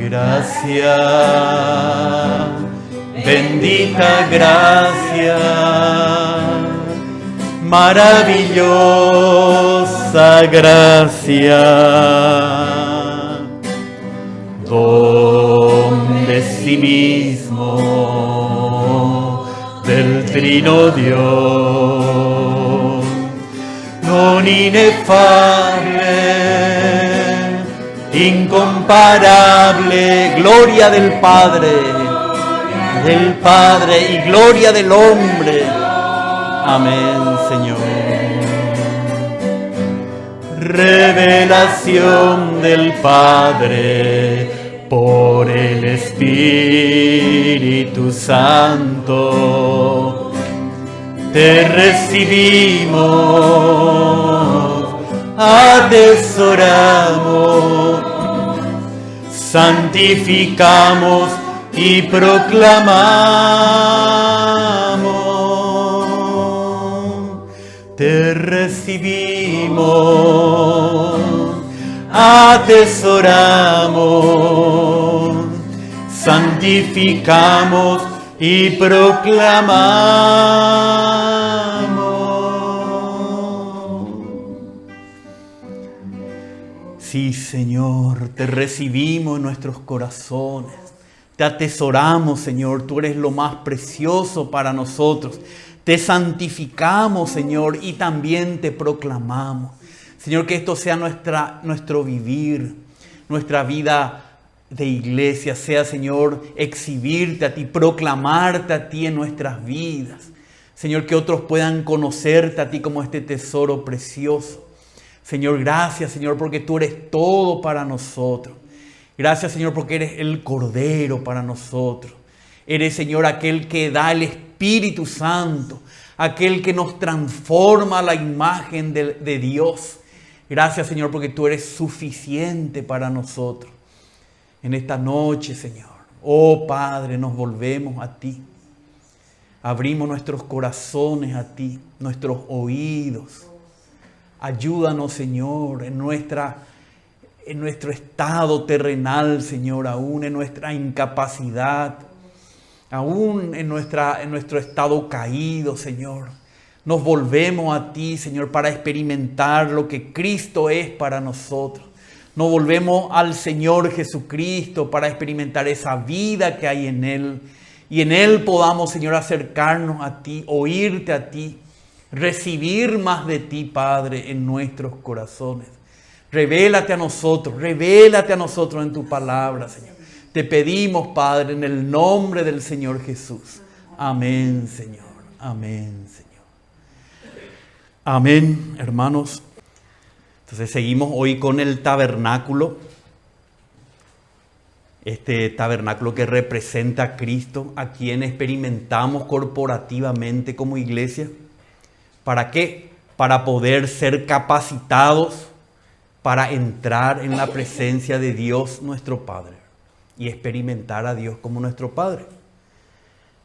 Gracia, bendita gracia, maravillosa gracia, don de sí mismo del Trino Dios, non inefable, incomparable, gloria del Padre y gloria del hombre. Amén, Señor. Revelación del Padre por el Espíritu Santo. Te recibimos, atesoramos, santificamos y proclamamos. Te recibimos, atesoramos, santificamos y proclamamos. Sí, Señor, te recibimos en nuestros corazones. Te atesoramos, Señor, tú eres lo más precioso para nosotros. Te santificamos, Señor, y también te proclamamos. Señor, que esto sea nuestro vivir, nuestra vida de iglesia, sea, Señor, exhibirte a ti, proclamarte a ti en nuestras vidas. Señor, que otros puedan conocerte a ti como este tesoro precioso. Señor, gracias, Señor, porque tú eres todo para nosotros. Gracias, Señor, porque eres el Cordero para nosotros. Eres, Señor, aquel que da el Espíritu Santo, aquel que nos transforma a la imagen de Dios. Gracias, Señor, porque tú eres suficiente para nosotros. En esta noche, Señor, oh Padre, nos volvemos a ti. Abrimos nuestros corazones a ti, nuestros oídos. Ayúdanos, Señor, en nuestro estado terrenal, Señor, aún en nuestra incapacidad, aún en nuestro estado caído, Señor. Nos volvemos a ti, Señor, para experimentar lo que Cristo es para nosotros. Nos volvemos al Señor Jesucristo para experimentar esa vida que hay en Él. Y en Él podamos, Señor, acercarnos a ti, oírte a ti, recibir más de ti, Padre, en nuestros corazones. Revélate a nosotros en tu palabra, Señor. Te pedimos, Padre, en el nombre del Señor Jesús. Amén, Señor. Amén, Señor. Amén, hermanos. Entonces seguimos hoy con el tabernáculo. Este tabernáculo que representa a Cristo, a quien experimentamos corporativamente como iglesia. ¿Para qué? Para poder ser capacitados para entrar en la presencia de Dios nuestro Padre y experimentar a Dios como nuestro Padre.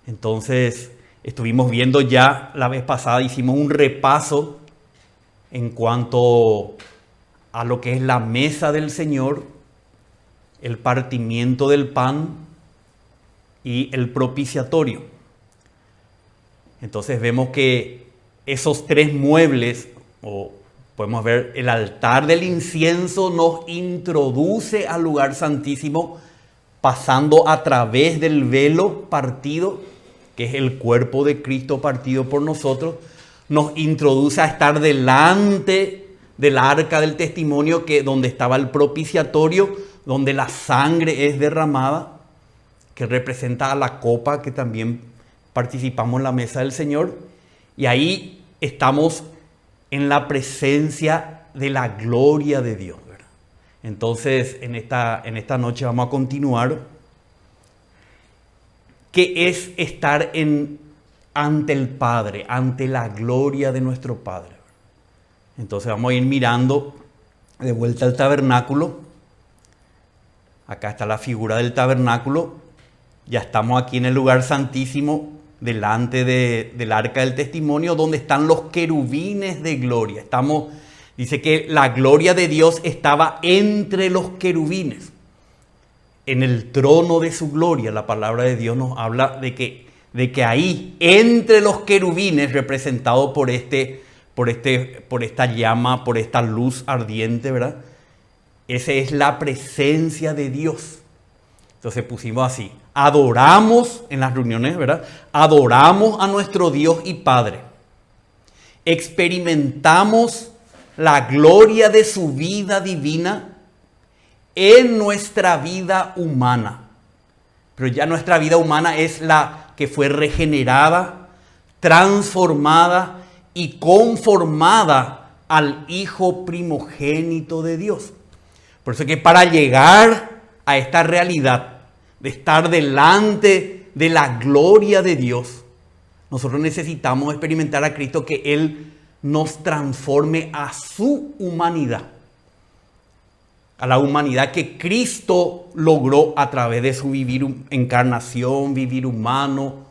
Entonces, estuvimos viendo ya la vez pasada, hicimos un repaso en cuanto a lo que es la mesa del Señor, el partimiento del pan y el propiciatorio. Entonces vemos que esos tres muebles, o podemos ver el altar del incienso, nos introduce al lugar santísimo pasando a través del velo partido, que es el cuerpo de Cristo partido por nosotros. Nos introduce a estar delante del arca del testimonio, donde estaba el propiciatorio, donde la sangre es derramada, que representa a la copa que también participamos en la mesa del Señor. Y ahí estamos en la presencia de la gloria de Dios, ¿verdad? Entonces, en esta noche vamos a continuar. ¿Qué es estar ante el Padre, ante la gloria de nuestro Padre? Entonces vamos a ir mirando de vuelta al tabernáculo. Acá está la figura del tabernáculo. Ya estamos aquí en el lugar santísimo, delante del arca del testimonio, donde están los querubines de gloria. Dice que la gloria de Dios estaba entre los querubines. en el trono de su gloria. La palabra de Dios nos habla de que ahí, entre los querubines, representado por esta llama, por esta luz ardiente, ¿verdad? Esa es la presencia de Dios. Entonces pusimos así: adoramos en las reuniones, ¿verdad? Adoramos a nuestro Dios y Padre. Experimentamos la gloria de su vida divina en nuestra vida humana. Pero ya nuestra vida humana es la que fue regenerada, transformada y conformada al Hijo primogénito de Dios. Por eso que para llegar a esta realidad de estar delante de la gloria de Dios, nosotros necesitamos experimentar a Cristo, que Él nos transforme a su humanidad. A la humanidad que Cristo logró a través de su encarnación, vivir humano,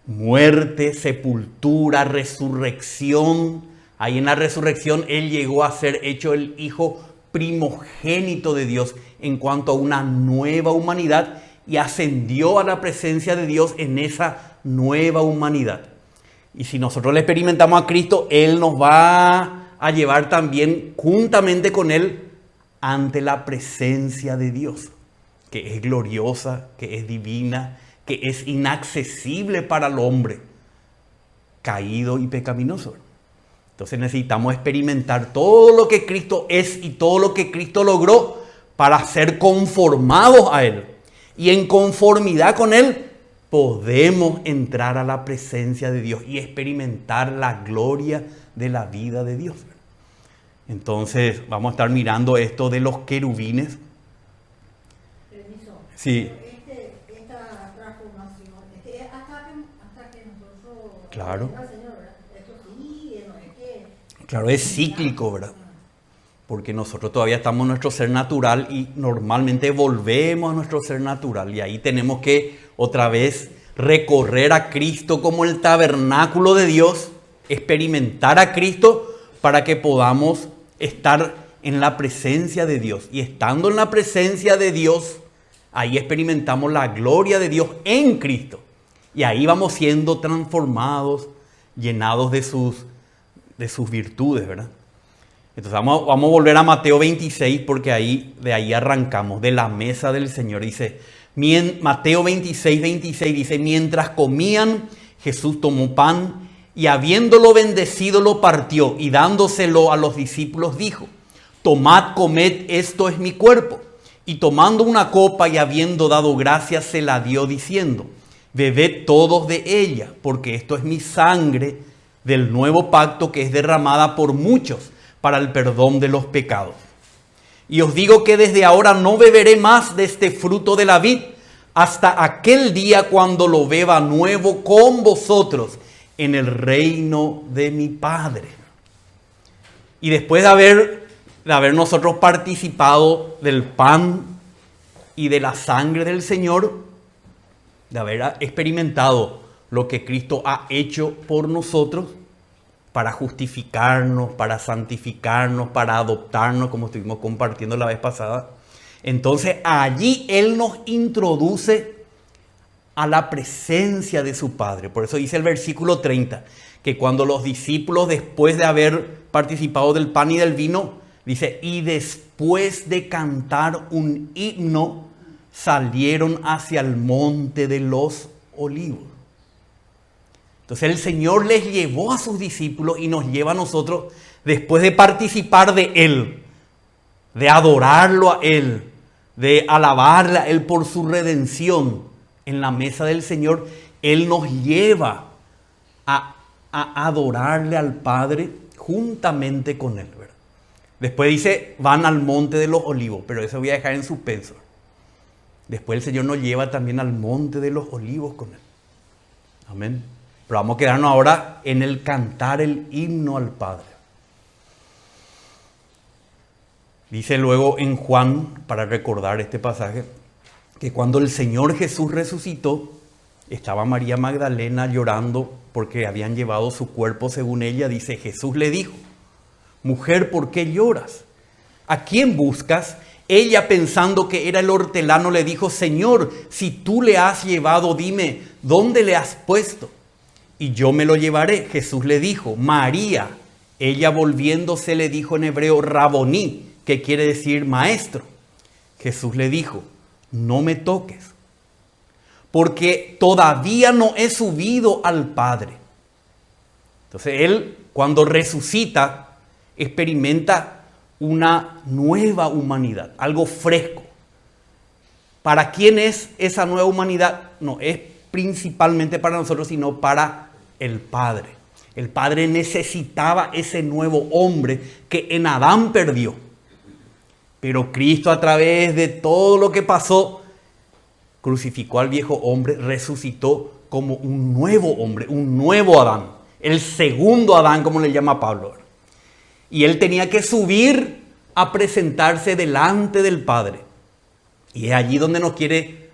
muerte, sepultura, resurrección. Ahí en la resurrección Él llegó a ser hecho el Hijo primogénito de Dios en cuanto a una nueva humanidad, y ascendió a la presencia de Dios en esa nueva humanidad. Y si nosotros le experimentamos a Cristo, Él nos va a llevar también juntamente con Él ante la presencia de Dios, que es gloriosa, que es divina, que es inaccesible para el hombre caído y pecaminoso. Entonces necesitamos experimentar todo lo que Cristo es y todo lo que Cristo logró para ser conformados a Él. Y en conformidad con Él podemos entrar a la presencia de Dios y experimentar la gloria de la vida de Dios. Entonces vamos a estar mirando esto de los querubines. Permiso. Sí. Esta transformación, hasta que nosotros... Claro. Al Señor, ¿verdad? Esto sí, no es que... Claro, es cíclico, ¿verdad? Porque nosotros todavía estamos en nuestro ser natural y normalmente volvemos a nuestro ser natural. Y ahí tenemos que otra vez recorrer a Cristo como el tabernáculo de Dios, experimentar a Cristo para que podamos estar en la presencia de Dios. Y estando en la presencia de Dios, ahí experimentamos la gloria de Dios en Cristo. Y ahí vamos siendo transformados, llenados de sus virtudes, ¿verdad? Entonces vamos a volver a Mateo 26, porque de ahí arrancamos, de la mesa del Señor. Dice, Mateo 26, 26 dice: mientras comían, Jesús tomó pan y habiéndolo bendecido lo partió y dándoselo a los discípulos dijo: tomad, comed, esto es mi cuerpo. Y tomando una copa y habiendo dado gracias, se la dio diciendo: bebed todos de ella, porque esto es mi sangre del nuevo pacto, que es derramada por muchos para el perdón de los pecados. Y os digo que desde ahora no beberé más de este fruto de la vid hasta aquel día cuando lo beba nuevo con vosotros en el reino de mi Padre. Y después de haber nosotros participado del pan y de la sangre del Señor, de haber experimentado lo que Cristo ha hecho por nosotros, para justificarnos, para santificarnos, para adoptarnos, como estuvimos compartiendo la vez pasada. Entonces allí Él nos introduce a la presencia de su Padre. Por eso dice el versículo 30, que cuando los discípulos, después de haber participado del pan y del vino, dice, y después de cantar un himno, salieron hacia el monte de los olivos. Entonces el Señor les llevó a sus discípulos y nos lleva a nosotros, después de participar de Él, de adorarlo a Él, de alabarle a Él por su redención en la mesa del Señor. Él nos lleva a adorarle al Padre juntamente con Él, ¿verdad? Después dice, van al monte de los olivos, pero eso voy a dejar en suspenso. Después el Señor nos lleva también al monte de los olivos con Él. Amén. Pero vamos a quedarnos ahora en el cantar el himno al Padre. Dice luego en Juan, para recordar este pasaje, que cuando el Señor Jesús resucitó, estaba María Magdalena llorando porque habían llevado su cuerpo según ella. Dice, Jesús le dijo, mujer, ¿por qué lloras? ¿A quién buscas? Ella, pensando que era el hortelano, le dijo: Señor, si tú le has llevado, dime, ¿dónde le has puesto? Y yo me lo llevaré. Jesús le dijo: María. Ella, volviéndose, le dijo en hebreo: Raboní, que quiere decir maestro. Jesús le dijo: no me toques, porque todavía no he subido al Padre. Entonces él, cuando resucita, experimenta una nueva humanidad, algo fresco. ¿Para quién es esa nueva humanidad? No es principalmente para nosotros, sino para el Padre. El Padre necesitaba ese nuevo hombre que en Adán perdió. Pero Cristo, a través de todo lo que pasó, crucificó al viejo hombre, resucitó como un nuevo hombre, un nuevo Adán. El segundo Adán, como le llama Pablo. Y él tenía que subir a presentarse delante del Padre. Y es allí donde nos quiere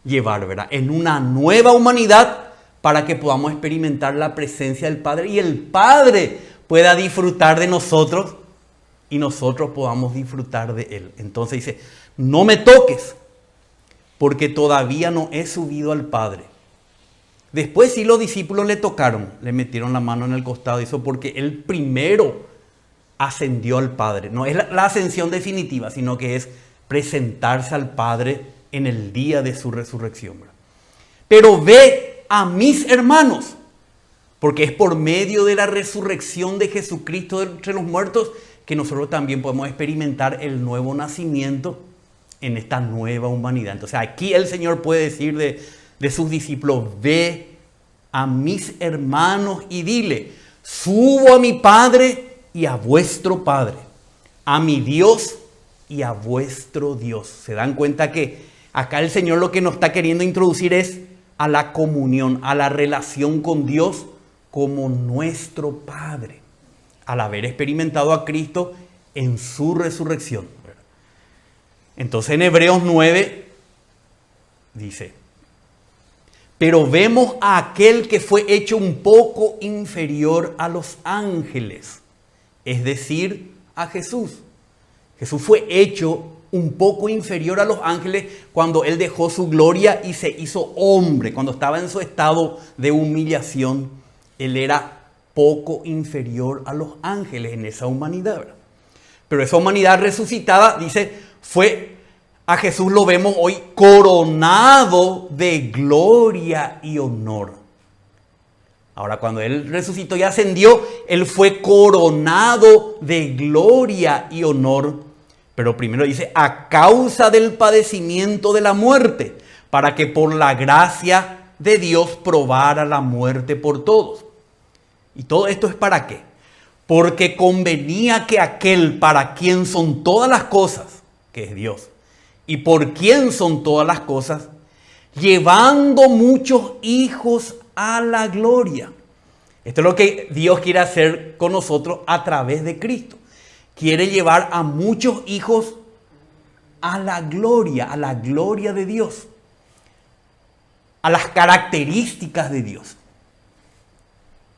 llevar, ¿verdad? En una nueva humanidad, para que podamos experimentar la presencia del Padre y el Padre pueda disfrutar de nosotros y nosotros podamos disfrutar de Él. Entonces dice: no me toques, porque todavía no he subido al Padre. Después sí, los discípulos le tocaron, le metieron la mano en el costado, eso porque Él primero ascendió al Padre. No es la ascensión definitiva, sino que es presentarse al Padre en el día de su resurrección. Pero ve a mis hermanos, porque es por medio de la resurrección de Jesucristo de entre los muertos que nosotros también podemos experimentar el nuevo nacimiento en esta nueva humanidad. Entonces aquí el Señor puede decir de sus discípulos: ve a mis hermanos y dile: subo a mi Padre y a vuestro Padre, a mi Dios y a vuestro Dios. Se dan cuenta que acá el Señor lo que nos está queriendo introducir es a la comunión, a la relación con Dios como nuestro Padre, al haber experimentado a Cristo en su resurrección. Entonces en Hebreos 9 dice: pero vemos a aquel que fue hecho un poco inferior a los ángeles, es decir, a Jesús. Jesús fue hecho un poco inferior a los ángeles cuando Él dejó su gloria y se hizo hombre. Cuando estaba en su estado de humillación, Él era poco inferior a los ángeles en esa humanidad, ¿verdad? Pero esa humanidad resucitada, dice, a Jesús lo vemos hoy coronado de gloria y honor. Ahora, cuando Él resucitó y ascendió, Él fue coronado de gloria y honor. Pero primero dice: a causa del padecimiento de la muerte, para que por la gracia de Dios probara la muerte por todos. ¿Y todo esto es para qué? Porque convenía que aquel para quien son todas las cosas, que es Dios, y por quien son todas las cosas, llevando muchos hijos a la gloria. Esto es lo que Dios quiere hacer con nosotros a través de Cristo. Quiere llevar a muchos hijos a la gloria de Dios, a las características de Dios.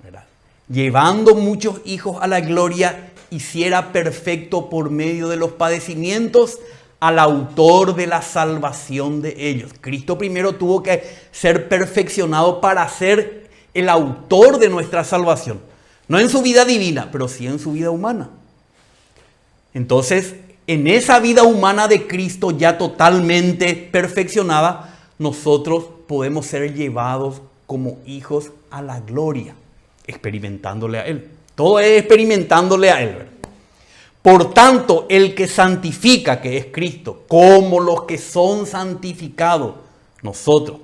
¿Verdad? Llevando muchos hijos a la gloria, hiciera perfecto por medio de los padecimientos al autor de la salvación de ellos. Cristo primero tuvo que ser perfeccionado para ser el autor de nuestra salvación. No en su vida divina, pero sí en su vida humana. Entonces, en esa vida humana de Cristo ya totalmente perfeccionada, nosotros podemos ser llevados como hijos a la gloria, experimentándole a Él. Todo es experimentándole a Él, ¿verdad? Por tanto, el que santifica, que es Cristo, como los que son santificados, nosotros,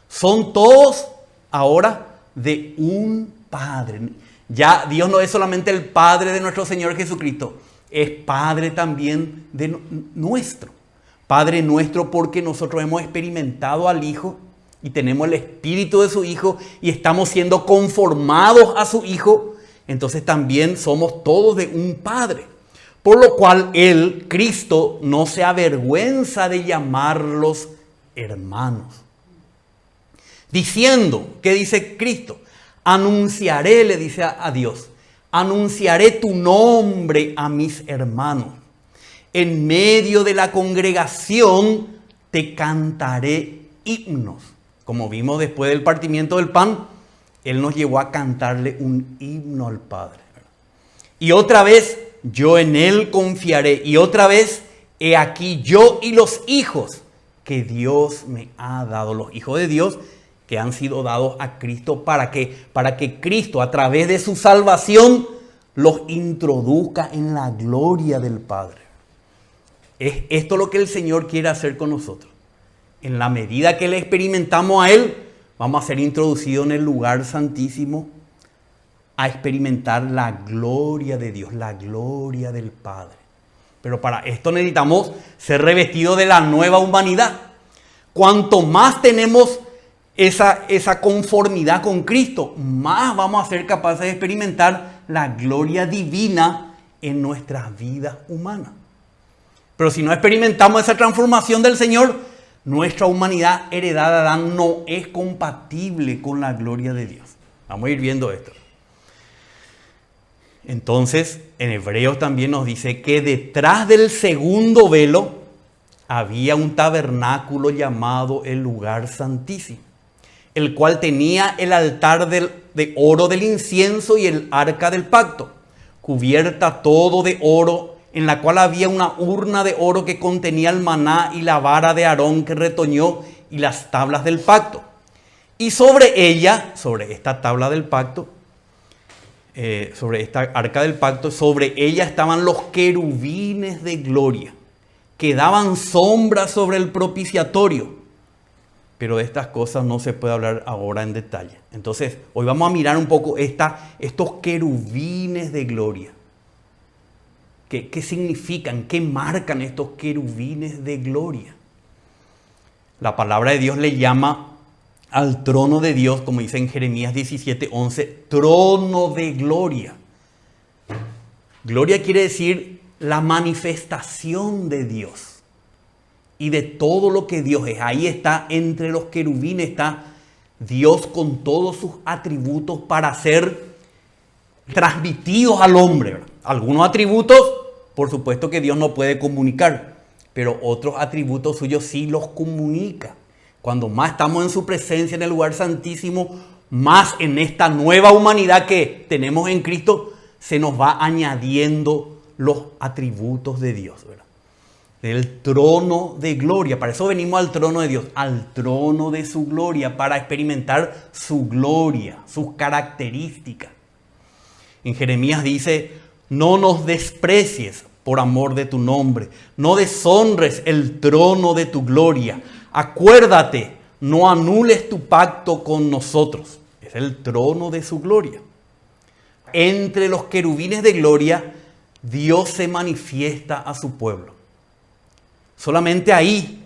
son todos ahora de un Padre. Ya Dios no es solamente el Padre de nuestro Señor Jesucristo, es Padre también de nuestro. Padre nuestro porque nosotros hemos experimentado al Hijo y tenemos el Espíritu de su Hijo y estamos siendo conformados a su Hijo. Entonces también somos todos de un Padre. Por lo cual Él, Cristo, no se avergüenza de llamarlos hermanos. Diciendo, ¿qué dice Cristo? Anunciaré, le dice a Dios, anunciaré tu nombre a mis hermanos. En medio de la congregación te cantaré himnos. Como vimos después del partimiento del pan, Él nos llevó a cantarle un himno al Padre. Y otra vez, yo en Él confiaré. Y otra vez, he aquí yo y los hijos que Dios me ha dado. Los hijos de Dios que han sido dados a Cristo para que Cristo, a través de su salvación, los introduzca en la gloria del Padre. Es esto lo que el Señor quiere hacer con nosotros. En la medida que le experimentamos a Él, vamos a ser introducidos en el lugar santísimo a experimentar la gloria de Dios, la gloria del Padre. Pero para esto necesitamos ser revestidos de la nueva humanidad. Cuanto más tenemos esa conformidad con Cristo, más vamos a ser capaces de experimentar la gloria divina en nuestras vidas humanas. Pero si no experimentamos esa transformación del Señor, nuestra humanidad heredada de Adán no es compatible con la gloria de Dios. Vamos a ir viendo esto. Entonces, en Hebreos también nos dice que detrás del segundo velo había un tabernáculo llamado el lugar santísimo, el cual tenía el altar de oro del incienso y el arca del pacto, cubierta todo de oro, en la cual había una urna de oro que contenía el maná y la vara de Aarón que retoñó y las tablas del pacto. Y sobre ella, sobre esta tabla del pacto, sobre esta arca del pacto, sobre ella estaban los querubines de gloria, que daban sombra sobre el propiciatorio. Pero de estas cosas no se puede hablar ahora en detalle. Entonces, hoy vamos a mirar un poco estos querubines de gloria. ¿Qué significan? ¿Qué marcan estos querubines de gloria? La palabra de Dios le llama al trono de Dios, como dice en Jeremías 17:11, trono de gloria. Gloria quiere decir la manifestación de Dios y de todo lo que Dios es. Ahí está, entre los querubines está Dios con todos sus atributos para ser transmitidos al hombre, ¿verdad? Algunos atributos, por supuesto que Dios no puede comunicar, pero otros atributos suyos sí los comunica. Cuando más estamos en su presencia en el lugar santísimo, más en esta nueva humanidad que tenemos en Cristo, se nos va añadiendo los atributos de Dios, ¿verdad? El trono de gloria. Para eso venimos al trono de Dios, al trono de su gloria, para experimentar su gloria, sus características. En Jeremías dice, no nos desprecies por amor de tu nombre, no deshonres el trono de tu gloria. Acuérdate, no anules tu pacto con nosotros. Es el trono de su gloria. Entre los querubines de gloria, Dios se manifiesta a su pueblo. Solamente ahí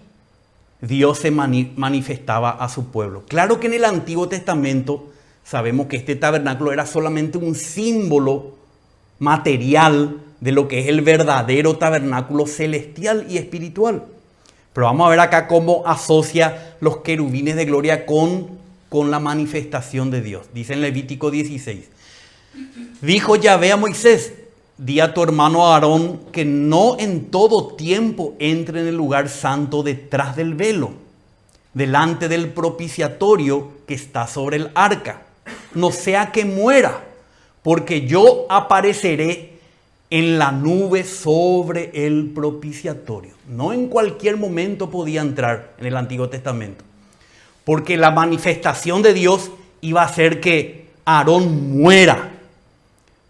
Dios se manifestaba a su pueblo. Claro que en el Antiguo Testamento sabemos que este tabernáculo era solamente un símbolo material de lo que es el verdadero tabernáculo celestial y espiritual. Pero vamos a ver acá cómo asocia los querubines de gloria con la manifestación de Dios. Dice en Levítico 16. Dijo Yahvé a Moisés, di a tu hermano Aarón que no en todo tiempo entre en el lugar santo detrás del velo, delante del propiciatorio que está sobre el arca. No sea que muera, porque yo apareceré en la nube sobre el propiciatorio. No en cualquier momento podía entrar en el Antiguo Testamento, porque la manifestación de Dios iba a hacer que Aarón muera.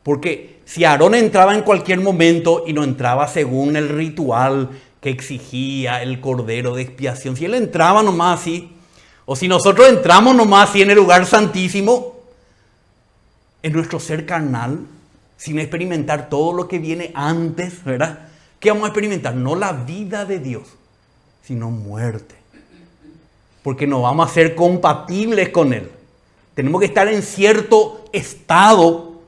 Porque si Aarón entraba en cualquier momento y no entraba según el ritual que exigía el cordero de expiación, si él entraba nomás así, o si nosotros entramos nomás así en el lugar santísimo, en nuestro ser carnal, sin experimentar todo lo que viene antes, ¿verdad? ¿Qué vamos a experimentar? No la vida de Dios, sino muerte. Porque no vamos a ser compatibles con Él. Tenemos que estar en cierto estado,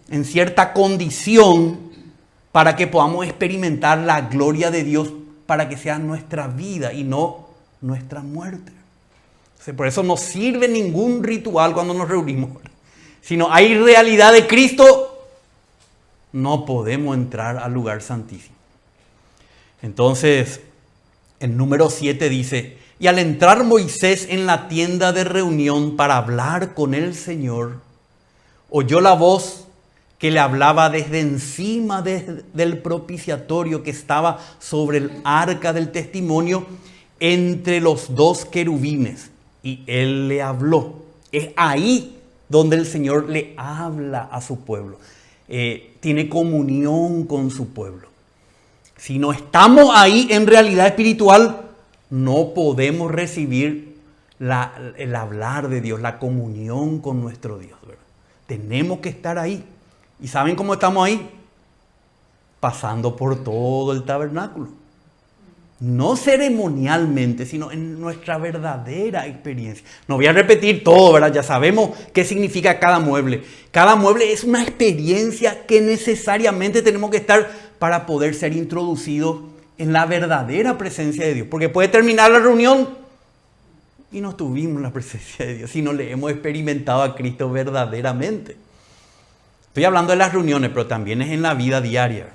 en cierta condición, para que podamos experimentar la gloria de Dios, para que sea nuestra vida y no nuestra muerte. Entonces, por eso no sirve ningún ritual cuando nos reunimos. Si no hay realidad de Cristo, no podemos entrar al lugar santísimo. Entonces, en número 7 dice: y al entrar Moisés en la tienda de reunión para hablar con el Señor, oyó la voz que le hablaba desde encima del propiciatorio que estaba sobre el arca del testimonio entre los dos querubines. Y él le habló. Es ahí donde el Señor le habla a su pueblo. Tiene comunión con su pueblo. Si no estamos ahí en realidad espiritual, no podemos recibir el hablar de Dios, la comunión con nuestro Dios, ¿verdad? Tenemos que estar ahí. ¿Y saben cómo estamos ahí? Pasando por todo el tabernáculo. No ceremonialmente, sino en nuestra verdadera experiencia. No voy a repetir todo, ¿verdad? Ya sabemos qué significa cada mueble. Cada mueble es una experiencia que necesariamente tenemos que estar para poder ser introducidos en la verdadera presencia de Dios. Porque puede terminar la reunión y no tuvimos la presencia de Dios, si no le hemos experimentado a Cristo verdaderamente. Estoy hablando de las reuniones, pero también es en la vida diaria.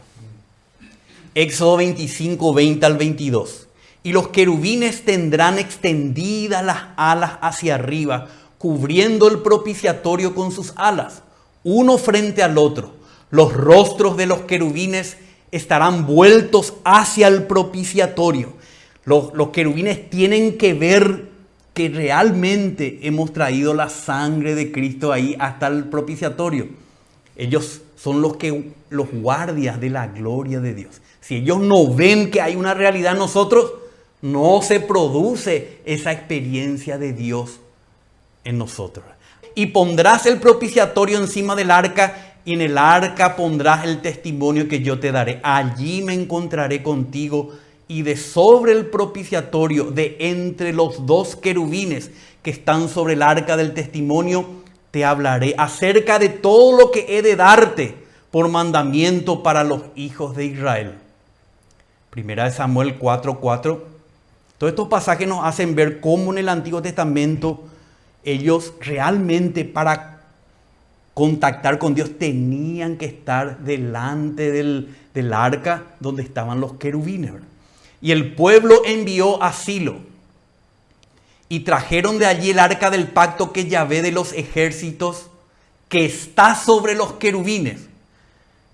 Éxodo 25, 20 al 22. Y los querubines tendrán extendidas las alas hacia arriba, cubriendo el propiciatorio con sus alas, uno frente al otro. Los rostros de los querubines estarán vueltos hacia el propiciatorio. Los querubines tienen que ver que realmente hemos traído la sangre de Cristo ahí hasta el propiciatorio. Ellos son los guardias de la gloria de Dios. Si ellos no ven que hay una realidad en nosotros, no se produce esa experiencia de Dios en nosotros. Y pondrás el propiciatorio encima del arca, y en el arca pondrás el testimonio que yo te daré. Allí me encontraré contigo, y de sobre el propiciatorio, de entre los dos querubines que están sobre el arca del testimonio, te hablaré acerca de todo lo que he de darte por mandamiento para los hijos de Israel. Primera de Samuel 4:4. Todos estos pasajes nos hacen ver cómo en el Antiguo Testamento ellos realmente para contactar con Dios tenían que estar delante del arca donde estaban los querubines, ¿verdad? Y el pueblo envió a Silo y trajeron de allí el arca del pacto que Yahvé de los ejércitos, que está sobre los querubines.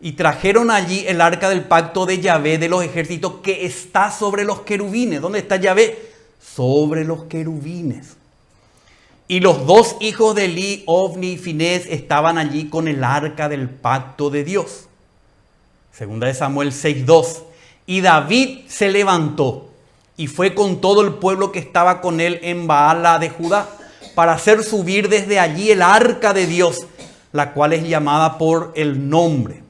Y trajeron allí el arca del pacto de Yahvé de los ejércitos, que está sobre los querubines. ¿Dónde está Yahvé? Sobre los querubines. Y los dos hijos de Eli, Ofni y Finés, estaban allí con el arca del pacto de Dios. Segunda de Samuel 6:2. Y David se levantó y fue con todo el pueblo que estaba con él en Baala de Judá, para hacer subir desde allí el arca de Dios, la cual es llamada por el nombre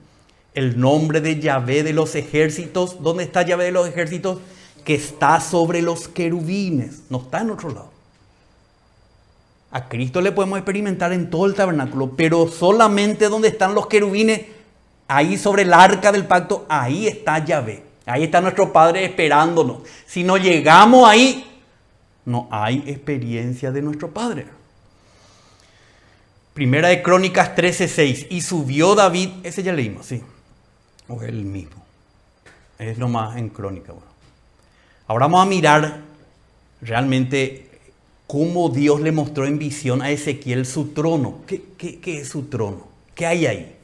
de Yahvé de los ejércitos. ¿Dónde está Yahvé de los ejércitos? Que está sobre los querubines, no está en otro lado. A Cristo le podemos experimentar en todo el tabernáculo, pero solamente donde están los querubines, ahí sobre el arca del pacto, ahí está Yahvé. Ahí está nuestro Padre esperándonos. Si no llegamos ahí, no hay experiencia de nuestro Padre. Primera de Crónicas 13:6. Y subió David, ese ya leímos, sí. O el mismo. Es lo más en Crónica. Bueno. Ahora vamos a mirar realmente cómo Dios le mostró en visión a Ezequiel su trono. ¿Qué es su trono? ¿Qué hay ahí?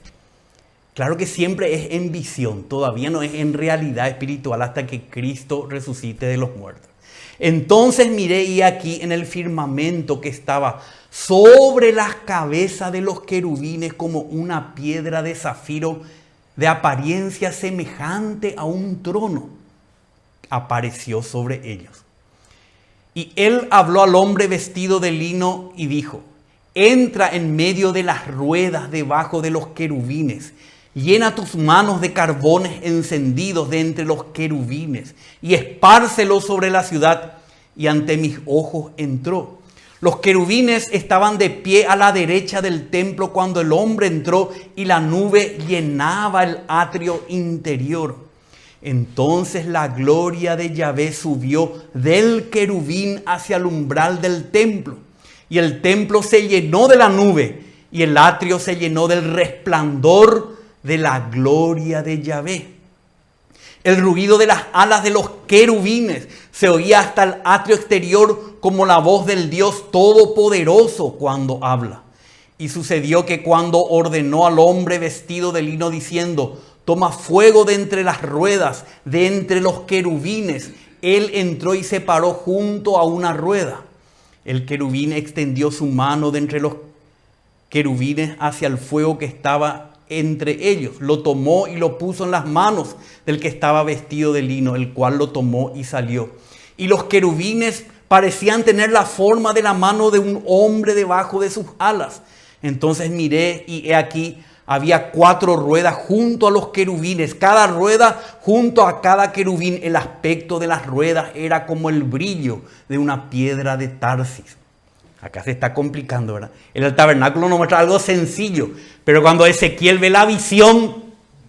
Claro que siempre es en visión, todavía no es en realidad espiritual hasta que Cristo resucite de los muertos. Entonces miré y aquí en el firmamento que estaba sobre las cabezas de los querubines como una piedra de zafiro de apariencia semejante a un trono, apareció sobre ellos. Y él habló al hombre vestido de lino y dijo: entra en medio de las ruedas debajo de los querubines. Llena tus manos de carbones encendidos de entre los querubines y espárcelos sobre la ciudad. Y ante mis ojos entró. Los querubines estaban de pie a la derecha del templo cuando el hombre entró, y la nube llenaba el atrio interior. Entonces la gloria de Yahvé subió del querubín hacia el umbral del templo. Y el templo se llenó de la nube, y el atrio se llenó del resplandor de la gloria de Yahvé. El ruido de las alas de los querubines se oía hasta el atrio exterior como la voz del Dios Todopoderoso cuando habla. Y sucedió que cuando ordenó al hombre vestido de lino diciendo, toma fuego de entre las ruedas, de entre los querubines, él entró y se paró junto a una rueda. El querubín extendió su mano de entre los querubines hacia el fuego que estaba entre ellos. Lo tomó y lo puso en las manos del que estaba vestido de lino, el cual lo tomó y salió. Y los querubines parecían tener la forma de la mano de un hombre debajo de sus alas. Entonces miré y he aquí había 4 ruedas junto a los querubines, cada rueda junto a cada querubín. El aspecto de las ruedas era como el brillo de una piedra de Tarsis. Acá se está complicando, ¿verdad? El tabernáculo nos muestra algo sencillo, pero cuando Ezequiel ve la visión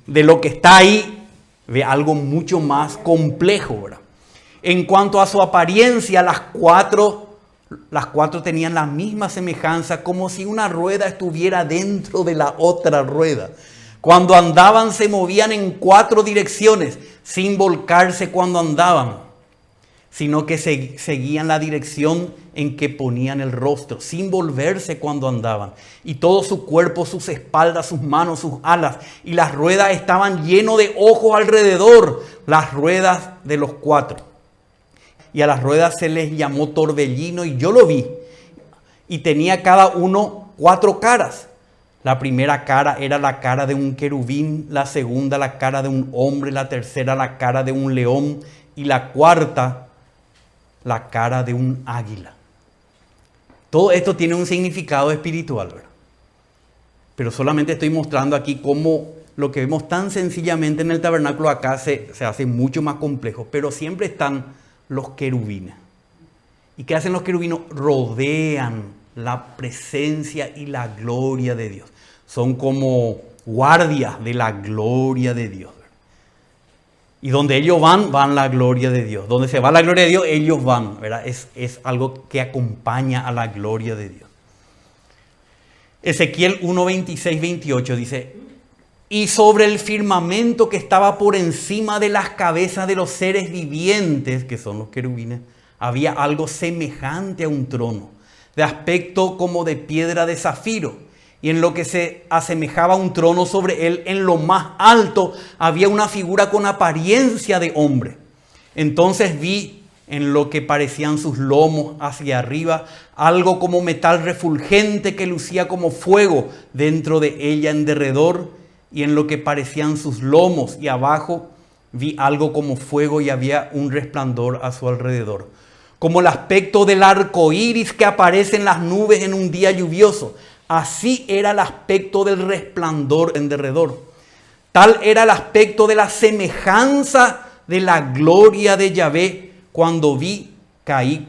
de lo que está ahí, ve algo mucho más complejo, ¿verdad? En cuanto a su apariencia, las cuatro tenían la misma semejanza, como si una rueda estuviera dentro de la otra rueda. Cuando andaban se movían en 4 direcciones, sin volcarse cuando andaban, sino que seguían la dirección en que ponían el rostro, sin volverse cuando andaban. Y todo su cuerpo, sus espaldas, sus manos, sus alas y las ruedas estaban llenos de ojos alrededor, las ruedas de los 4. Y a las ruedas se les llamó torbellino, y yo lo vi. Y tenía cada uno 4 caras. La primera cara era la cara de un querubín, la segunda la cara de un hombre, la tercera la cara de un león y la cuarta la cara de un águila. Todo esto tiene un significado espiritual, ¿verdad? Pero solamente estoy mostrando aquí cómo lo que vemos tan sencillamente en el tabernáculo acá se hace mucho más complejo, pero siempre están los querubines. ¿Y qué hacen los querubines? Rodean la presencia y la gloria de Dios. Son como guardias de la gloria de Dios. Y donde ellos van la gloria de Dios. Donde se va la gloria de Dios, ellos van, ¿verdad? Es algo que acompaña a la gloria de Dios. Ezequiel 1, 26, 28 dice: y sobre el firmamento que estaba por encima de las cabezas de los seres vivientes, que son los querubines, había algo semejante a un trono, de aspecto como de piedra de zafiro. Y en lo que se asemejaba a un trono sobre él, en lo más alto, había una figura con apariencia de hombre. Entonces vi en lo que parecían sus lomos hacia arriba, algo como metal refulgente que lucía como fuego dentro de ella en derredor, y en lo que parecían sus lomos y abajo vi algo como fuego y había un resplandor a su alrededor, como el aspecto del arco iris que aparece en las nubes en un día lluvioso. Así era el aspecto del resplandor en derredor. Tal era el aspecto de la semejanza de la gloria de Yahvé. Cuando vi, caí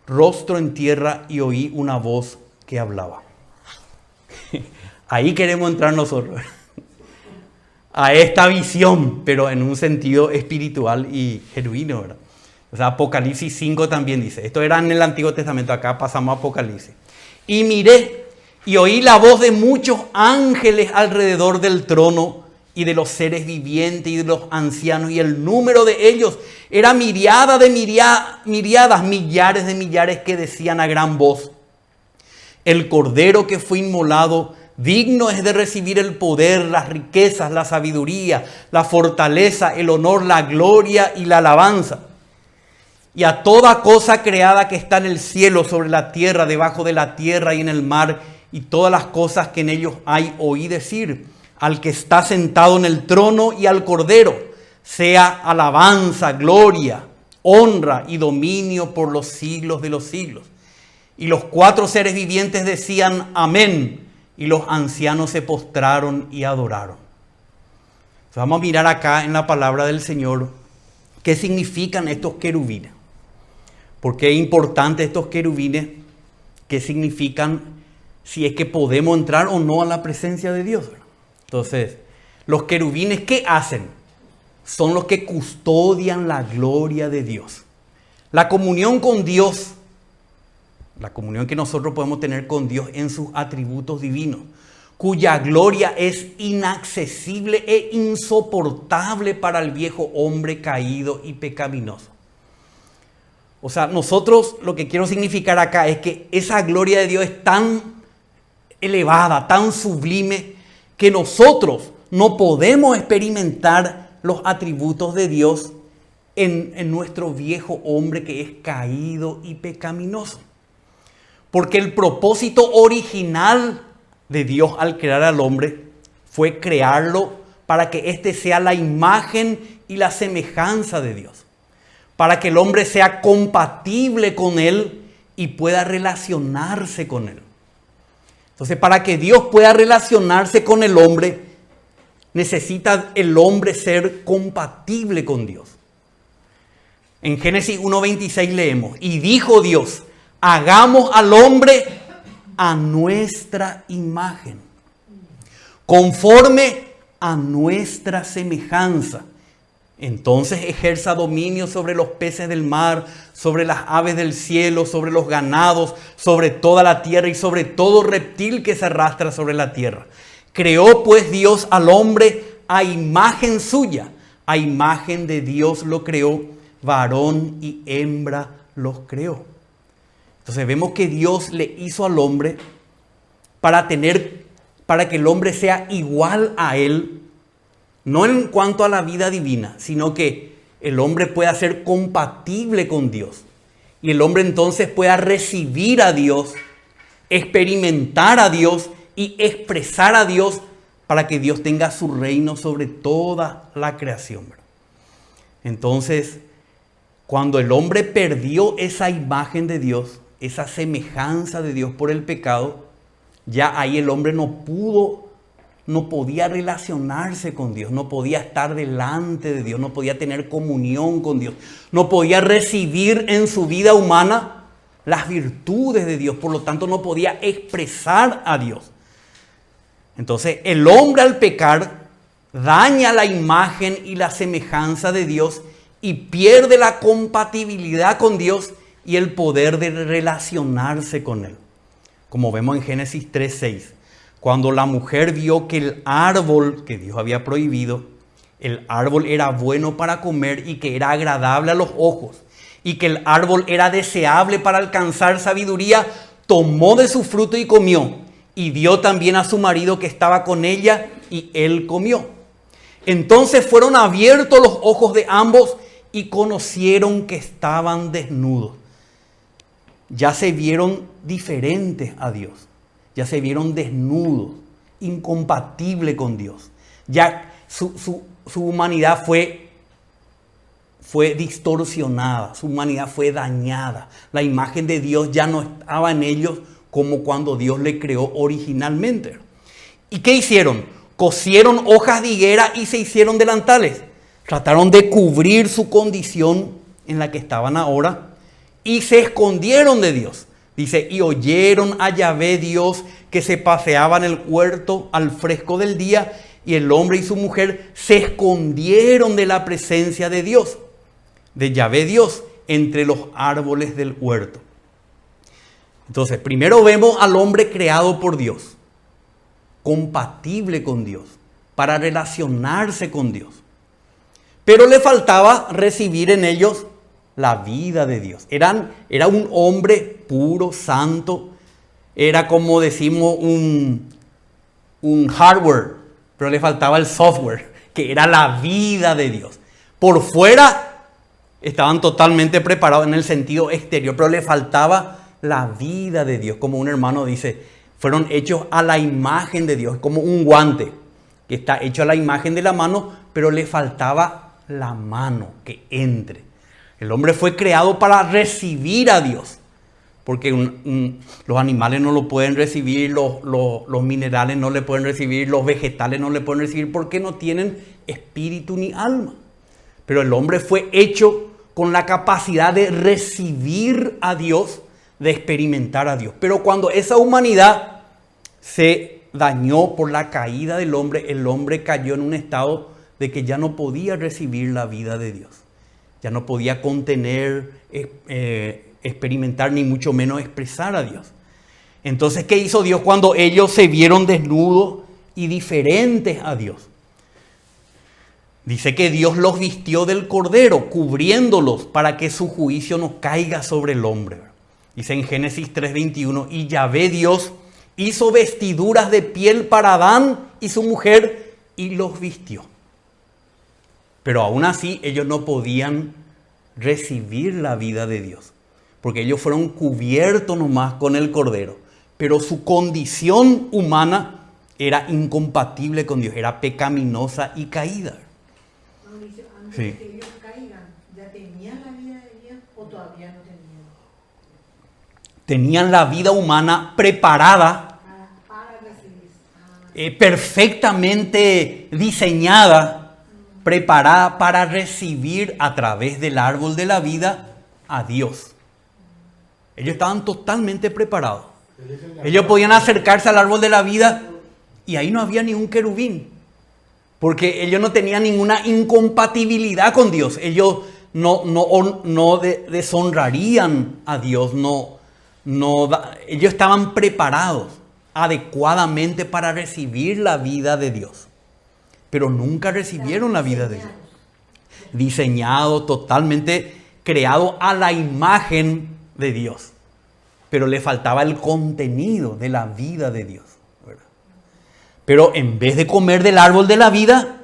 rostro en tierra y oí una voz que hablaba. Ahí queremos entrar nosotros, a esta visión, pero en un sentido espiritual y genuino, ¿verdad? O sea, Apocalipsis 5 también dice, esto era en el Antiguo Testamento, acá pasamos a Apocalipsis. Y miré y oí la voz de muchos ángeles alrededor del trono y de los seres vivientes y de los ancianos, y el número de ellos era miriadas de miriadas, millares de millares, que decían a gran voz: el cordero que fue inmolado digno es de recibir el poder, las riquezas, la sabiduría, la fortaleza, el honor, la gloria y la alabanza. Y a toda cosa creada que está en el cielo, sobre la tierra, debajo de la tierra y en el mar, y todas las cosas que en ellos hay, oí decir al que está sentado en el trono y al cordero: sea alabanza, gloria, honra y dominio por los siglos de los siglos. Y los 4 seres vivientes decían: amén. Y los ancianos se postraron y adoraron. Entonces vamos a mirar acá en la palabra del Señor qué significan estos querubines. ¿Por qué es importante estos querubines? ¿Qué significan? Si es que podemos entrar o no a la presencia de Dios. Entonces, los querubines, ¿qué hacen? Son los que custodian la gloria de Dios. La comunión con Dios, la comunión que nosotros podemos tener con Dios en sus atributos divinos, cuya gloria es inaccesible e insoportable para el viejo hombre caído y pecaminoso. O sea, nosotros lo que quiero significar acá es que esa gloria de Dios es tan elevada, tan sublime, que nosotros no podemos experimentar los atributos de Dios en nuestro viejo hombre que es caído y pecaminoso. Porque el propósito original de Dios al crear al hombre fue crearlo para que éste sea la imagen y la semejanza de Dios. Para que el hombre sea compatible con Él y pueda relacionarse con Él. Entonces, para que Dios pueda relacionarse con el hombre, necesita el hombre ser compatible con Dios. En Génesis 1:26 leemos, y dijo Dios, hagamos al hombre a nuestra imagen, conforme a nuestra semejanza. Entonces ejerza dominio sobre los peces del mar, sobre las aves del cielo, sobre los ganados, sobre toda la tierra y sobre todo reptil que se arrastra sobre la tierra. Creó pues Dios al hombre a imagen suya, a imagen de Dios lo creó, varón y hembra los creó. Entonces vemos que Dios le hizo al hombre para que el hombre sea igual a él, no en cuanto a la vida divina, sino que el hombre pueda ser compatible con Dios. Y el hombre entonces pueda recibir a Dios, experimentar a Dios y expresar a Dios para que Dios tenga su reino sobre toda la creación. Entonces, cuando el hombre perdió esa imagen de Dios, esa semejanza de Dios por el pecado, ya ahí el hombre no podía relacionarse con Dios, no podía estar delante de Dios, no podía tener comunión con Dios, no podía recibir en su vida humana las virtudes de Dios, por lo tanto no podía expresar a Dios. Entonces el hombre al pecar daña la imagen y la semejanza de Dios y pierde la compatibilidad con Dios y el poder de relacionarse con Él. Como vemos en Génesis 3:6. Cuando la mujer vio que el árbol que Dios había prohibido, el árbol era bueno para comer y que era agradable a los ojos, y que el árbol era deseable para alcanzar sabiduría, tomó de su fruto y comió, y dio también a su marido que estaba con ella, y él comió. Entonces fueron abiertos los ojos de ambos y conocieron que estaban desnudos. Ya se vieron diferentes a Dios. Ya se vieron desnudos, incompatibles con Dios. Ya su humanidad fue distorsionada, su humanidad fue dañada. La imagen de Dios ya no estaba en ellos como cuando Dios le creó originalmente. ¿Y qué hicieron? Cosieron hojas de higuera y se hicieron delantales. Trataron de cubrir su condición en la que estaban ahora y se escondieron de Dios. Dice, y oyeron a Yahvé Dios que se paseaba en el huerto al fresco del día, y el hombre y su mujer se escondieron de la presencia de Dios, de Yahvé Dios, entre los árboles del huerto. Entonces, primero vemos al hombre creado por Dios, compatible con Dios, para relacionarse con Dios. Pero le faltaba recibir en ellos la vida de Dios. Era un hombre puro, santo. Era como decimos un hardware, pero le faltaba el software, que era la vida de Dios. Por fuera estaban totalmente preparados en el sentido exterior, pero le faltaba la vida de Dios. Como un hermano dice, fueron hechos a la imagen de Dios, como un guante que está hecho a la imagen de la mano, pero le faltaba la mano que entre. El hombre fue creado para recibir a Dios, porque los animales no lo pueden recibir, los minerales no le pueden recibir, los vegetales no le pueden recibir porque no tienen espíritu ni alma. Pero el hombre fue hecho con la capacidad de recibir a Dios, de experimentar a Dios. Pero cuando esa humanidad se dañó por la caída del hombre, el hombre cayó en un estado de que ya no podía recibir la vida de Dios. Ya no podía contener, experimentar, ni mucho menos expresar a Dios. Entonces, ¿qué hizo Dios cuando ellos se vieron desnudos y diferentes a Dios? Dice que Dios los vistió del cordero, cubriéndolos para que su juicio no caiga sobre el hombre. Dice en Génesis 3:21, y Yahvé Dios hizo vestiduras de piel para Adán y su mujer y los vistió. Pero aún así ellos no podían recibir la vida de Dios, porque ellos fueron cubiertos nomás con el cordero. Pero su condición humana era incompatible con Dios, era pecaminosa y caída. Mauricio, antes Sí. de que ellos caigan, ¿ya tenían la vida de Dios o todavía no tenían? Tenían la vida humana preparada, Para recibir. perfectamente diseñada, preparada para recibir a través del árbol de la vida a Dios. Ellos estaban totalmente preparados. Ellos podían acercarse al árbol de la vida y ahí no había ni un querubín, porque ellos no tenían ninguna incompatibilidad con Dios. Ellos no deshonrarían a Dios, ellos estaban preparados adecuadamente para recibir la vida de Dios, pero nunca recibieron la vida de Dios. Diseñado, totalmente creado a la imagen de Dios, pero le faltaba el contenido de la vida de Dios, ¿verdad? Pero en vez de comer del árbol de la vida,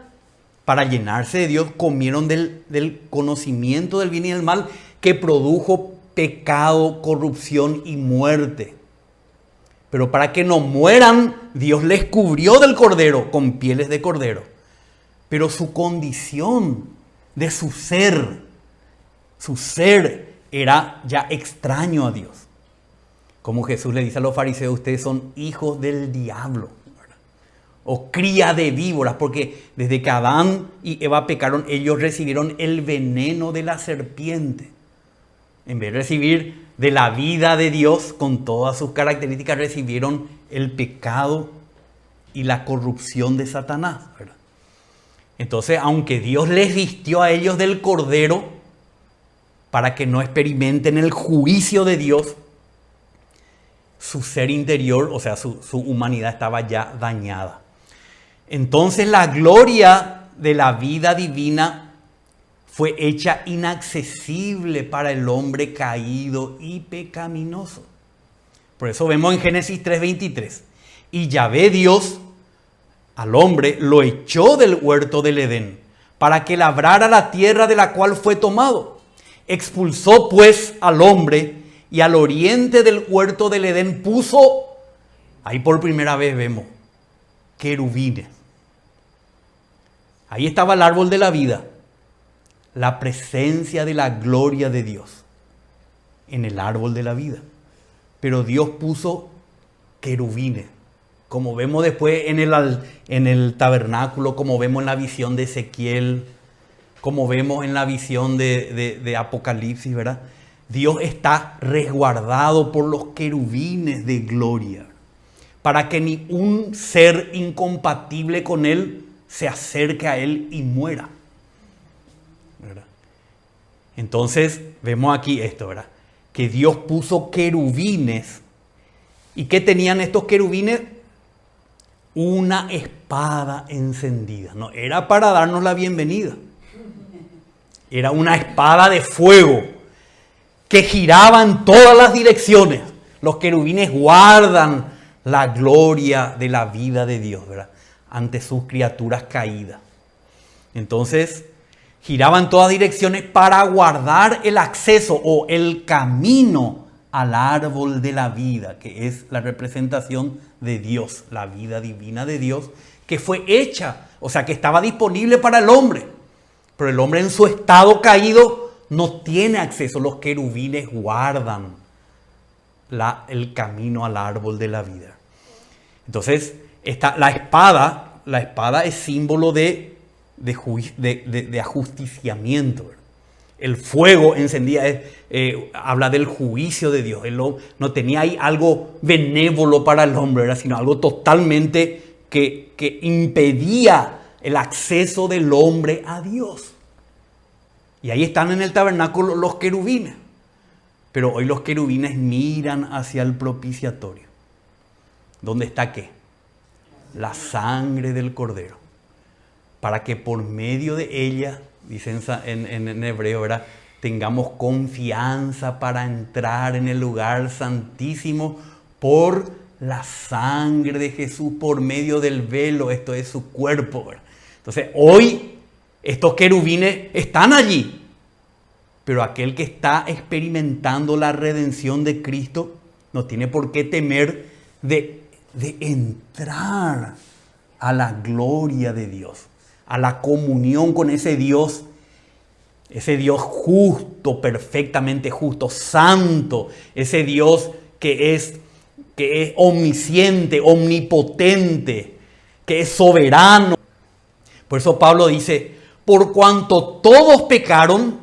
para llenarse de Dios, comieron del conocimiento del bien y del mal, que produjo pecado, corrupción y muerte. Pero para que no mueran, Dios les cubrió del cordero con pieles de cordero. Pero su condición de su ser era ya extraño a Dios. Como Jesús le dice a los fariseos, ustedes son hijos del diablo, ¿verdad? O cría de víboras, porque desde que Adán y Eva pecaron, ellos recibieron el veneno de la serpiente. En vez de recibir de la vida de Dios con todas sus características, recibieron el pecado y la corrupción de Satanás, ¿verdad? Entonces, aunque Dios les vistió a ellos del cordero para que no experimenten el juicio de Dios, su ser interior, o sea, su humanidad estaba ya dañada. Entonces la gloria de la vida divina fue hecha inaccesible para el hombre caído y pecaminoso. Por eso vemos en Génesis 3:23. Y Yahvé Dios al hombre lo echó del huerto del Edén para que labrara la tierra de la cual fue tomado. Expulsó pues al hombre y al oriente del huerto del Edén puso, ahí por primera vez vemos, querubines. Ahí estaba el árbol de la vida, la presencia de la gloria de Dios en el árbol de la vida. Pero Dios puso querubines, como vemos después en el tabernáculo, como vemos en la visión de Ezequiel, como vemos en la visión de Apocalipsis, ¿verdad? Dios está resguardado por los querubines de gloria, para que ni un ser incompatible con Él se acerque a Él y muera, ¿verdad? Entonces vemos aquí esto, ¿verdad? Que Dios puso querubines. ¿Y qué tenían estos querubines? Una espada encendida. No era para darnos la bienvenida. Era una espada de fuego que giraba en todas las direcciones. Los querubines guardan la gloria de la vida de Dios, ¿verdad? Ante sus criaturas caídas. Entonces, giraba en todas direcciones para guardar el acceso o el camino al árbol de la vida, que es la representación de Dios, la vida divina de Dios, que fue hecha, o sea, que estaba disponible para el hombre. Pero el hombre en su estado caído no tiene acceso. Los querubines guardan el camino al árbol de la vida. Entonces, la espada es símbolo de ajusticiamiento. El fuego encendía habla del juicio de Dios. Él no tenía ahí algo benévolo para el hombre, sino algo totalmente que impedía el acceso del hombre a Dios. Y ahí están en el tabernáculo los querubines. Pero hoy los querubines miran hacia el propiciatorio. ¿Dónde está qué? La sangre del Cordero. Para que por medio de ella, dicen en hebreo, ¿verdad?, tengamos confianza para entrar en el lugar santísimo por la sangre de Jesús, por medio del velo, esto es su cuerpo, ¿verdad? Entonces, hoy estos querubines están allí, pero aquel que está experimentando la redención de Cristo no tiene por qué temer de entrar a la gloria de Dios, a la comunión con ese Dios justo, perfectamente justo, santo, ese Dios que es omnisciente, omnipotente, que es soberano. Por eso Pablo dice, por cuanto todos pecaron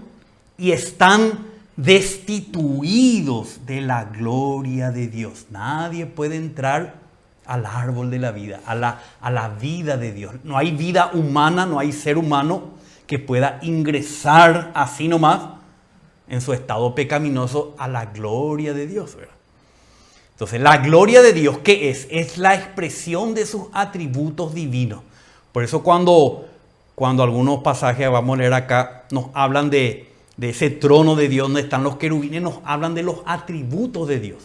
y están destituidos de la gloria de Dios. Nadie puede entrar al árbol de la vida, a la vida de Dios. No hay vida humana, no hay ser humano que pueda ingresar así nomás en su estado pecaminoso a la gloria de Dios, ¿verdad? Entonces, la gloria de Dios, ¿qué es? Es la expresión de sus atributos divinos. Por eso cuando algunos pasajes, vamos a leer acá, nos hablan de ese trono de Dios donde están los querubines, nos hablan de los atributos de Dios.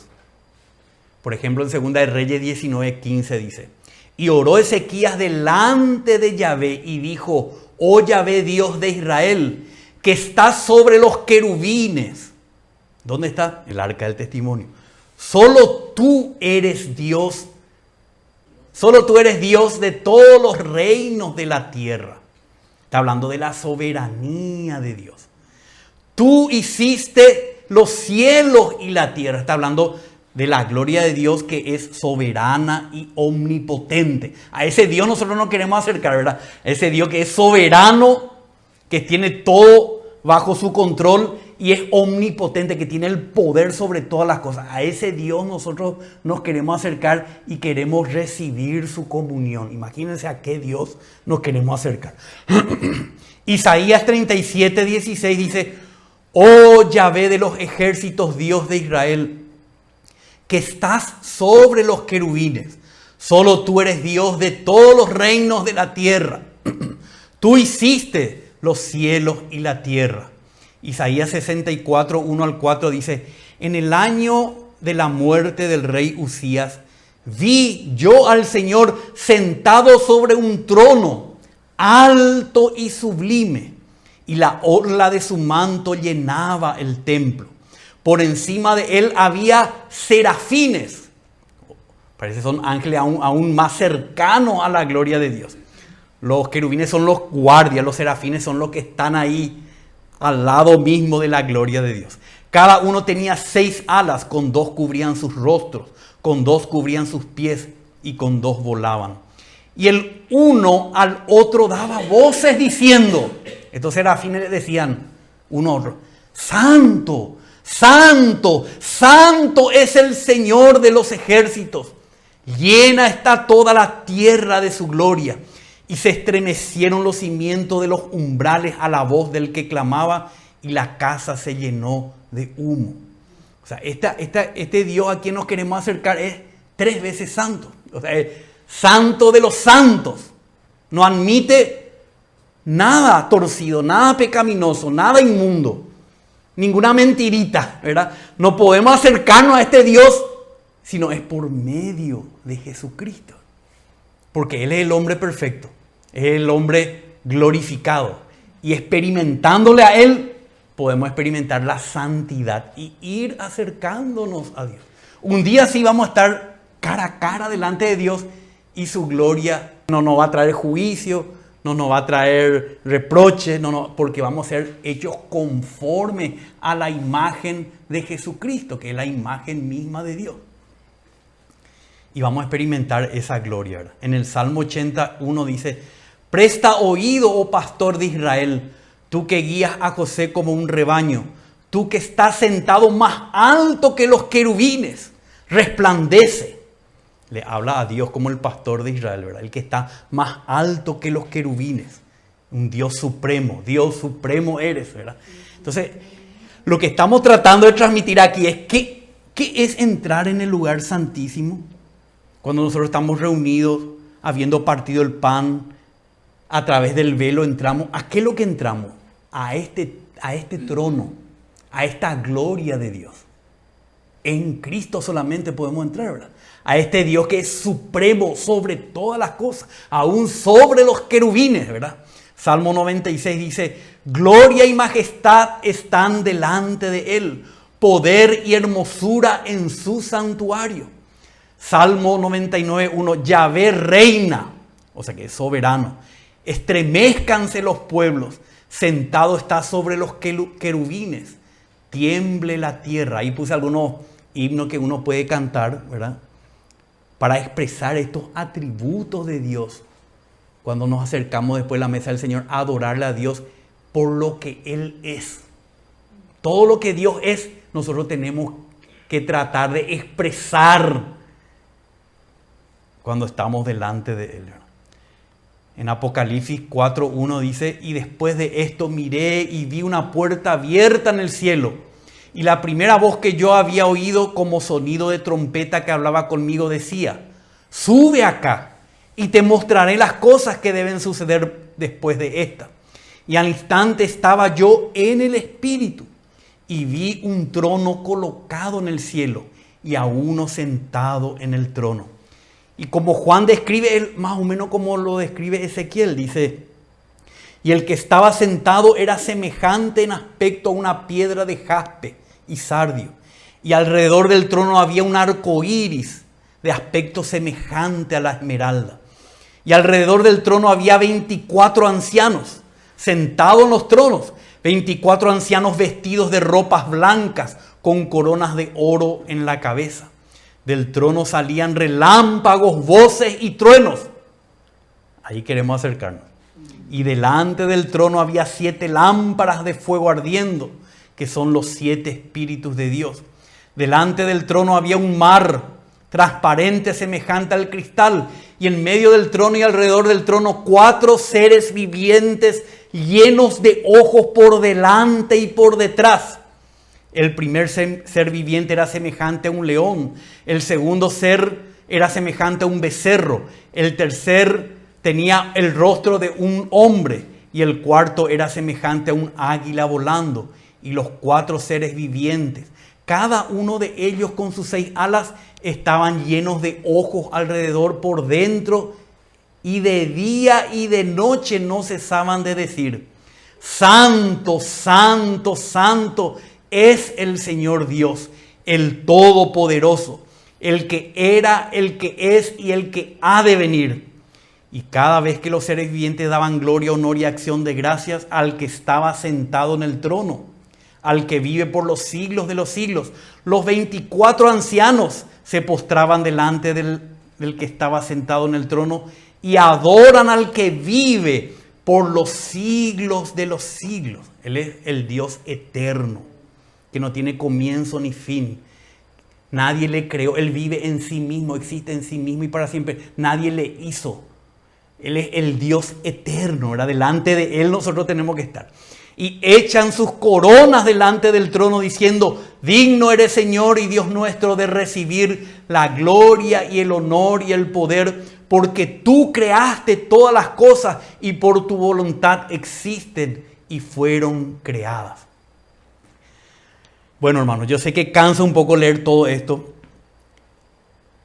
Por ejemplo, en 2 de Reyes 19:15 dice, y oró Ezequías delante de Yahvé y dijo, oh Yahvé Dios de Israel, que estás sobre los querubines. ¿Dónde está? El arca del testimonio. Solo tú eres Dios. Solo tú eres Dios de todos los reinos de la tierra. Está hablando de la soberanía de Dios. Tú hiciste los cielos y la tierra. Está hablando de la gloria de Dios que es soberana y omnipotente. A ese Dios nosotros no queremos acercar, ¿verdad? A ese Dios que es soberano, que tiene todo bajo su control y es omnipotente, que tiene el poder sobre todas las cosas. A ese Dios nosotros nos queremos acercar y queremos recibir su comunión. Imagínense a qué Dios nos queremos acercar. Isaías 37:16 dice, oh Yahvé de los ejércitos, Dios de Israel, que estás sobre los querubines. Solo tú eres Dios de todos los reinos de la tierra. Tú hiciste los cielos y la tierra. Isaías 64, 1-4 dice, en el año de la muerte del rey Usías, vi yo al Señor sentado sobre un trono, alto y sublime, y la orla de su manto llenaba el templo. Por encima de él había serafines. Parece que son ángeles aún más cercanos a la gloria de Dios. Los querubines son los guardias, los serafines son los que están ahí al lado mismo de la gloria de Dios. Cada uno tenía 6 alas, con 2 cubrían sus rostros, con 2 cubrían sus pies y con 2 volaban. Y el uno al otro daba voces diciendo, estos serafines decían uno a otro, santo, santo, santo es el Señor de los ejércitos. Llena está toda la tierra de su gloria. Y se estremecieron los cimientos de los umbrales a la voz del que clamaba, y la casa se llenó de humo. O sea, este Dios a quien nos queremos acercar es 3 veces santo. O sea, es santo de los santos. No admite nada torcido, nada pecaminoso, nada inmundo, ninguna mentirita, ¿verdad? No podemos acercarnos a este Dios si no es por medio de Jesucristo. Porque Él es el hombre perfecto, es el hombre glorificado. Y experimentándole a Él, podemos experimentar la santidad y ir acercándonos a Dios. Un día sí vamos a estar cara a cara delante de Dios y su gloria no nos va a traer juicio, no nos va a traer reproches, porque vamos a ser hechos conforme a la imagen de Jesucristo, que es la imagen misma de Dios. Y vamos a experimentar esa gloria, ¿verdad? En el Salmo 81 dice, presta oído, oh pastor de Israel, tú que guías a José como un rebaño, tú que estás sentado más alto que los querubines, resplandece. Le habla a Dios como el pastor de Israel, ¿verdad? El que está más alto que los querubines. Un Dios supremo eres, ¿verdad? Entonces, lo que estamos tratando de transmitir aquí es ¿qué es entrar en el lugar santísimo? Cuando nosotros estamos reunidos, habiendo partido el pan, a través del velo entramos. ¿A qué es lo que entramos? A este trono, a esta gloria de Dios. En Cristo solamente podemos entrar, ¿verdad? A este Dios que es supremo sobre todas las cosas, aún sobre los querubines, ¿verdad? Salmo 96 dice, gloria y majestad están delante de Él, poder y hermosura en su santuario. Salmo 99:1, Yahvé reina, o sea que es soberano. Estremezcanse los pueblos, sentado está sobre los querubines, tiemble la tierra. Ahí puse algunos himnos que uno puede cantar, ¿verdad? Para expresar estos atributos de Dios. Cuando nos acercamos después de la mesa del Señor a adorarle a Dios por lo que Él es. Todo lo que Dios es, nosotros tenemos que tratar de expresar cuando estamos delante de Él. En Apocalipsis 4:1 dice, y después de esto miré y vi una puerta abierta en el cielo. Y la primera voz que yo había oído como sonido de trompeta que hablaba conmigo decía, sube acá y te mostraré las cosas que deben suceder después de esta. Y al instante estaba yo en el Espíritu y vi un trono colocado en el cielo y a uno sentado en el trono. Y como Juan describe, él, más o menos como lo describe Ezequiel, dice, y el que estaba sentado era semejante en aspecto a una piedra de jaspe y sardio. Y alrededor del trono había un arco iris de aspecto semejante a la esmeralda. Y alrededor del trono había 24 ancianos sentados en los tronos. 24 ancianos vestidos de ropas blancas con coronas de oro en la cabeza. Del trono salían relámpagos, voces y truenos. Ahí queremos acercarnos. Y delante del trono había 7 lámparas de fuego ardiendo, que son los 7 espíritus de Dios. Delante del trono había un mar transparente semejante al cristal, y en medio del trono y alrededor del trono 4 seres vivientes llenos de ojos por delante y por detrás. El primer ser viviente era semejante a un león, el segundo ser era semejante a un becerro, el tercer tenía el rostro de un hombre y el cuarto era semejante a un águila volando. Y los 4 seres vivientes, cada uno de ellos con sus 6 alas, estaban llenos de ojos alrededor por dentro, y de día y de noche no cesaban de decir, Santo, Santo, Santo es el Señor Dios, el Todopoderoso, el que era, el que es y el que ha de venir. Y cada vez que los seres vivientes daban gloria, honor y acción de gracias al que estaba sentado en el trono, al que vive por los siglos de los siglos, los 24 ancianos se postraban delante del que estaba sentado en el trono y adoran al que vive por los siglos de los siglos. Él es el Dios eterno, que no tiene comienzo ni fin. Nadie le creó, Él vive en sí mismo, existe en sí mismo y para siempre. Nadie le hizo. Él es el Dios eterno, ¿verdad? Delante de Él nosotros tenemos que estar. Y echan sus coronas delante del trono diciendo, digno eres Señor y Dios nuestro de recibir la gloria y el honor y el poder, porque tú creaste todas las cosas y por tu voluntad existen y fueron creadas. Bueno, hermanos, yo sé que cansa un poco leer todo esto,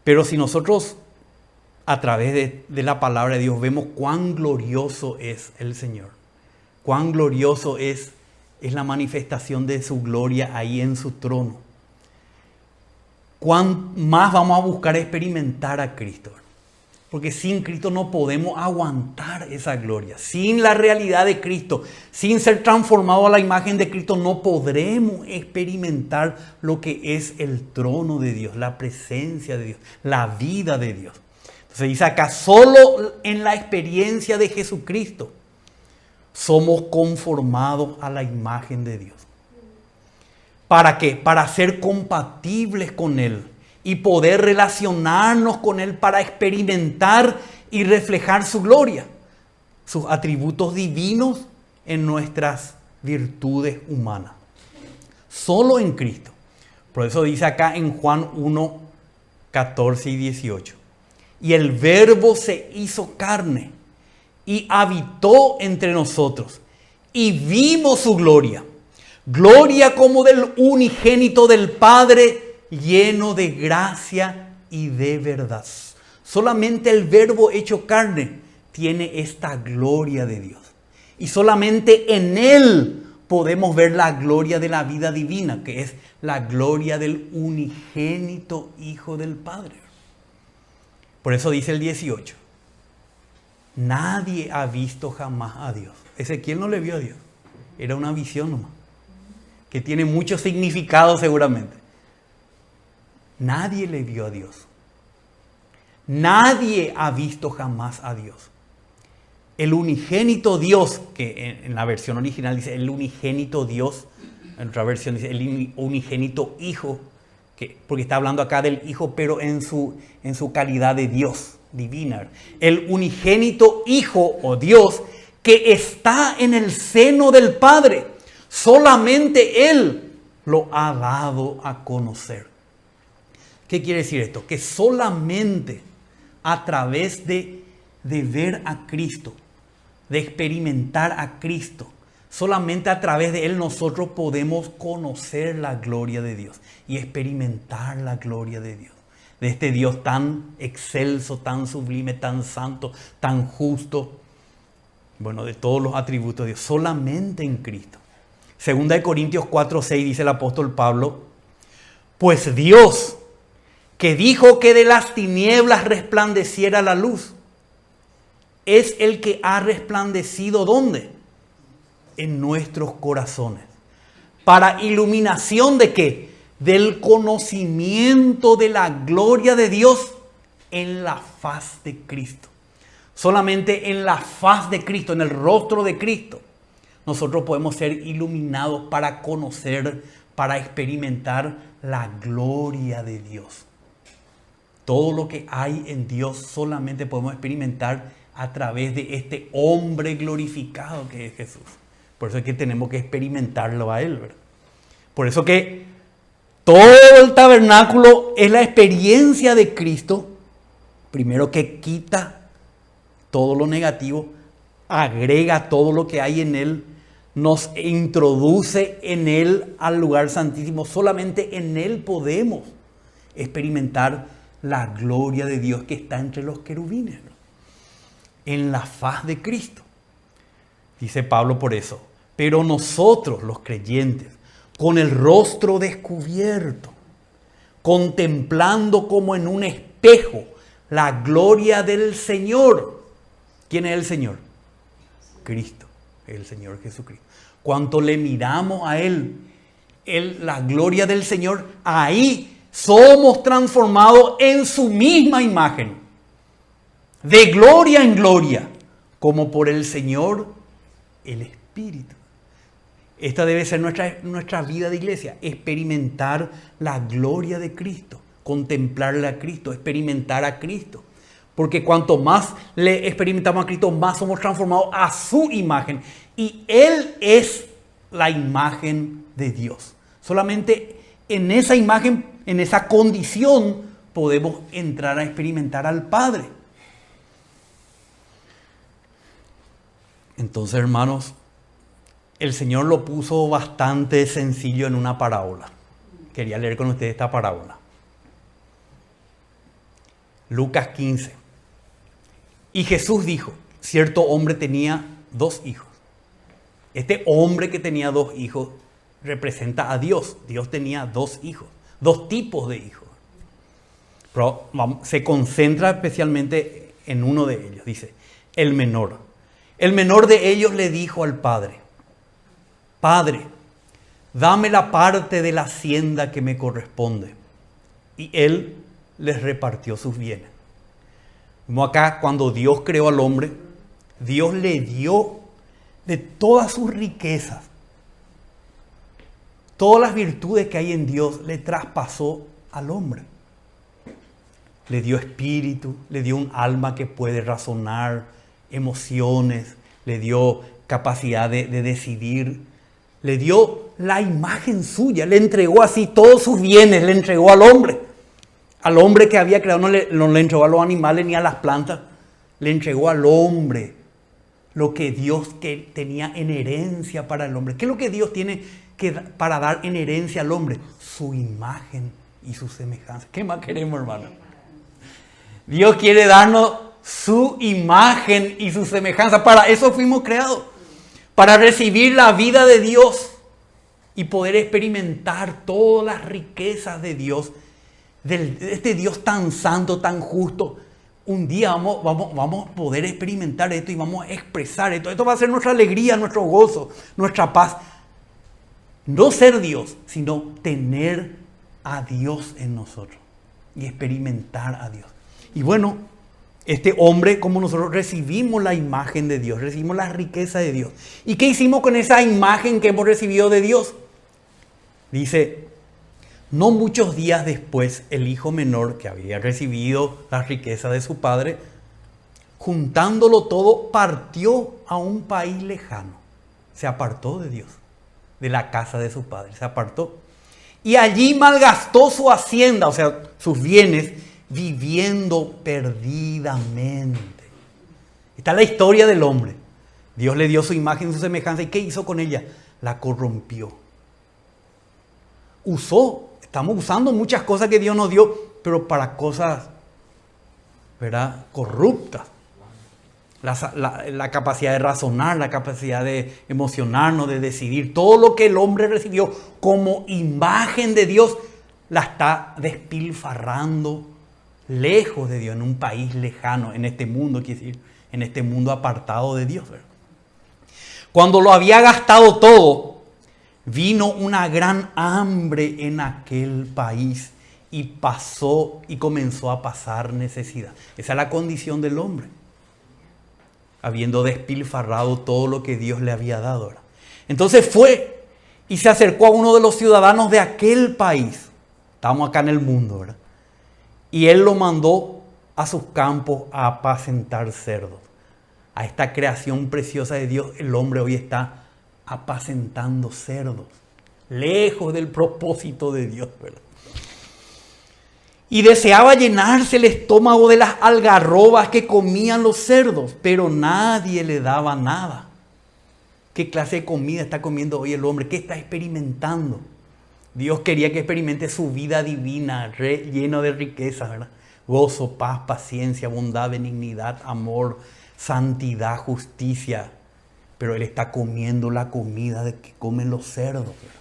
pero si nosotros a través de la palabra de Dios vemos cuán glorioso es el Señor, cuán glorioso es la manifestación de su gloria ahí en su trono, cuán más vamos a buscar experimentar a Cristo. Porque sin Cristo no podemos aguantar esa gloria. Sin la realidad de Cristo, sin ser transformado a la imagen de Cristo, no podremos experimentar lo que es el trono de Dios, la presencia de Dios, la vida de Dios. Entonces dice acá, solo en la experiencia de Jesucristo somos conformados a la imagen de Dios. ¿Para qué? Para ser compatibles con Él y poder relacionarnos con Él para experimentar y reflejar su gloria, sus atributos divinos en nuestras virtudes humanas. Solo en Cristo. Por eso dice acá en Juan 1, 14 y 18. y el Verbo se hizo carne y habitó entre nosotros. Y vimos su gloria, gloria como del unigénito del Padre, lleno de gracia y de verdad. Solamente el Verbo hecho carne tiene esta gloria de Dios. Y solamente en Él podemos ver la gloria de la vida divina, que es la gloria del unigénito Hijo del Padre. Por eso dice el 18. Nadie ha visto jamás a Dios. Ezequiel no le vio a Dios. Era una visión nomás, que tiene mucho significado seguramente. Nadie le vio a Dios. Nadie ha visto jamás a Dios. El unigénito Dios, que en la versión original dice el unigénito Dios, en otra versión dice el unigénito Hijo, porque está hablando acá del Hijo, pero en su calidad de Dios divina. El unigénito Hijo o Dios que está en el seno del Padre. Solamente Él lo ha dado a conocer. ¿Qué quiere decir esto? Que solamente a través de ver a Cristo, de experimentar a Cristo, solamente a través de Él nosotros podemos conocer la gloria de Dios y experimentar la gloria de Dios. De este Dios tan excelso, tan sublime, tan santo, tan justo. Bueno, de todos los atributos de Dios, solamente en Cristo. Segunda de Corintios 4:6 dice el apóstol Pablo: pues Dios, que dijo que de las tinieblas resplandeciera la luz, es el que ha resplandecido ¿dónde? En nuestros corazones. ¿Para iluminación de qué? Del conocimiento de la gloria de Dios en la faz de Cristo. Solamente en la faz de Cristo, en el rostro de Cristo, nosotros podemos ser iluminados para conocer, para experimentar la gloria de Dios. Todo lo que hay en Dios solamente podemos experimentar a través de este hombre glorificado que es Jesús. Por eso es que tenemos que experimentarlo a Él, ¿verdad? Por eso que todo el tabernáculo es la experiencia de Cristo, primero que quita todo lo negativo, agrega todo lo que hay en Él, nos introduce en Él al lugar santísimo. Solamente en Él podemos experimentar la gloria de Dios que está entre los querubines, ¿no? En la faz de Cristo. Dice Pablo por eso: pero nosotros los creyentes, con el rostro descubierto, contemplando como en un espejo la gloria del Señor. ¿Quién es el Señor? Cristo, el Señor Jesucristo. Cuando le miramos a Él, la gloria del Señor, ahí somos transformados en su misma imagen, de gloria en gloria, como por el Señor, el Espíritu. Esta debe ser nuestra vida de iglesia, experimentar la gloria de Cristo, contemplarle a Cristo, experimentar a Cristo. Porque cuanto más le experimentamos a Cristo, más somos transformados a su imagen. Y Él es la imagen de Dios. Solamente en esa imagen, en esa condición, podemos entrar a experimentar al Padre. Entonces, hermanos, el Señor lo puso bastante sencillo en una parábola. Quería leer con ustedes esta parábola. Lucas 15. Y Jesús dijo: cierto hombre tenía 2 hijos. Este hombre que tenía 2 hijos representa a Dios. Dios tenía 2 hijos, 2 tipos de hijos. Pero se concentra especialmente en uno de ellos. Dice, el menor. El menor de ellos le dijo al padre: Padre, dame la parte de la hacienda que me corresponde. Y él les repartió sus bienes. Como acá, cuando Dios creó al hombre, Dios le dio de todas sus riquezas, todas las virtudes que hay en Dios, le traspasó al hombre. Le dio espíritu, le dio un alma que puede razonar, emociones, le dio capacidad de decidir, le dio la imagen suya, le entregó así todos sus bienes, le entregó al hombre. Al hombre que había creado no le entregó a los animales ni a las plantas, le entregó al hombre lo que Dios que tenía en herencia para el hombre. ¿Qué es lo que Dios tiene para dar en herencia al hombre? Su imagen y su semejanza. ¿Qué más queremos, hermano? Dios quiere darnos su imagen y su semejanza. Para eso fuimos creados. Para recibir la vida de Dios y poder experimentar todas las riquezas de Dios. De este Dios tan santo, tan justo. Un día vamos a poder experimentar esto y vamos a expresar esto. Esto va a ser nuestra alegría, nuestro gozo, nuestra paz. No ser Dios, sino tener a Dios en nosotros y experimentar a Dios. Y bueno, este hombre, como nosotros recibimos la imagen de Dios, recibimos la riqueza de Dios. ¿Y qué hicimos con esa imagen que hemos recibido de Dios? Dice, no muchos días después, el hijo menor que había recibido la riqueza de su padre, juntándolo todo, partió a un país lejano. Se apartó de Dios, de la casa de su padre, se apartó. Y allí malgastó su hacienda, o sea, sus bienes, viviendo perdidamente. Esta es la historia del hombre. Dios le dio su imagen y su semejanza. ¿Y qué hizo con ella? La corrompió. Estamos usando muchas cosas que Dios nos dio, pero para cosas, ¿verdad?, corruptas. La capacidad de razonar, la capacidad de emocionarnos, de decidir. Todo lo que el hombre recibió como imagen de Dios, la está despilfarrando lejos de Dios, en un país lejano, en este mundo, quiere decir, en este mundo apartado de Dios, ¿verdad? Cuando lo había gastado todo, vino una gran hambre en aquel país y comenzó a pasar necesidad. Esa es la condición del hombre, habiendo despilfarrado todo lo que Dios le había dado, ¿verdad? Entonces fue y se acercó a uno de los ciudadanos de aquel país. Estamos acá en el mundo, ¿verdad? Y él lo mandó a sus campos a apacentar cerdos. A esta creación preciosa de Dios, el hombre hoy está apacentando cerdos, lejos del propósito de Dios, ¿verdad? Y deseaba llenarse el estómago de las algarrobas que comían los cerdos, pero nadie le daba nada. ¿Qué clase de comida está comiendo hoy el hombre? ¿Qué está experimentando? Dios quería que experimente su vida divina, lleno de riquezas, ¿verdad? Gozo, paz, paciencia, bondad, benignidad, amor, santidad, justicia. Pero él está comiendo la comida de que comen los cerdos, ¿verdad?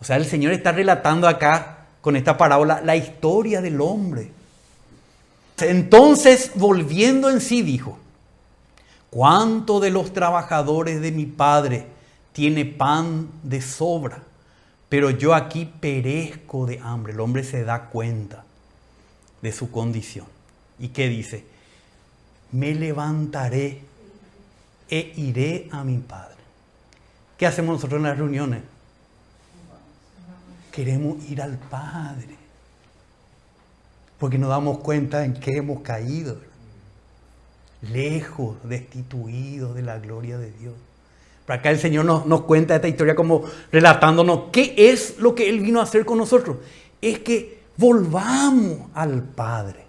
O sea, el Señor está relatando acá, con esta parábola, la historia del hombre. Entonces, volviendo en sí, dijo, ¿cuánto de los trabajadores de mi padre tiene pan de sobra? Pero yo aquí perezco de hambre. El hombre se da cuenta de su condición. ¿Y qué dice? Me levantaré e iré a mi padre. ¿Qué hacemos nosotros en las reuniones? Queremos ir al Padre. Porque nos damos cuenta en qué hemos caído, ¿verdad? Lejos, destituidos de la gloria de Dios. Pero acá el Señor nos cuenta esta historia como relatándonos qué es lo que Él vino a hacer con nosotros. Es que volvamos al Padre.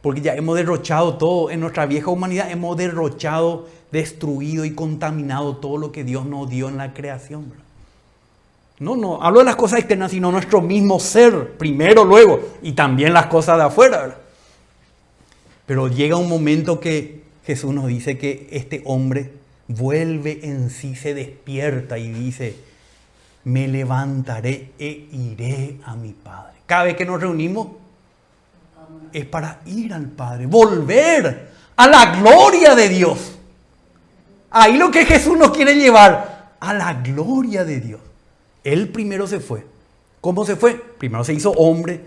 Porque ya hemos derrochado todo en nuestra vieja humanidad. Hemos derrochado, destruido y contaminado todo lo que Dios nos dio en la creación, ¿verdad? No hablo de las cosas externas, sino nuestro mismo ser, primero, luego, y también las cosas de afuera, ¿verdad? Pero llega un momento que Jesús nos dice que este hombre vuelve en sí, se despierta y dice, me levantaré e iré a mi Padre. Cada vez que nos reunimos es para ir al Padre, volver a la gloria de Dios. Ahí lo que Jesús nos quiere llevar, a la gloria de Dios. Él primero se fue. ¿Cómo se fue? Primero se hizo hombre,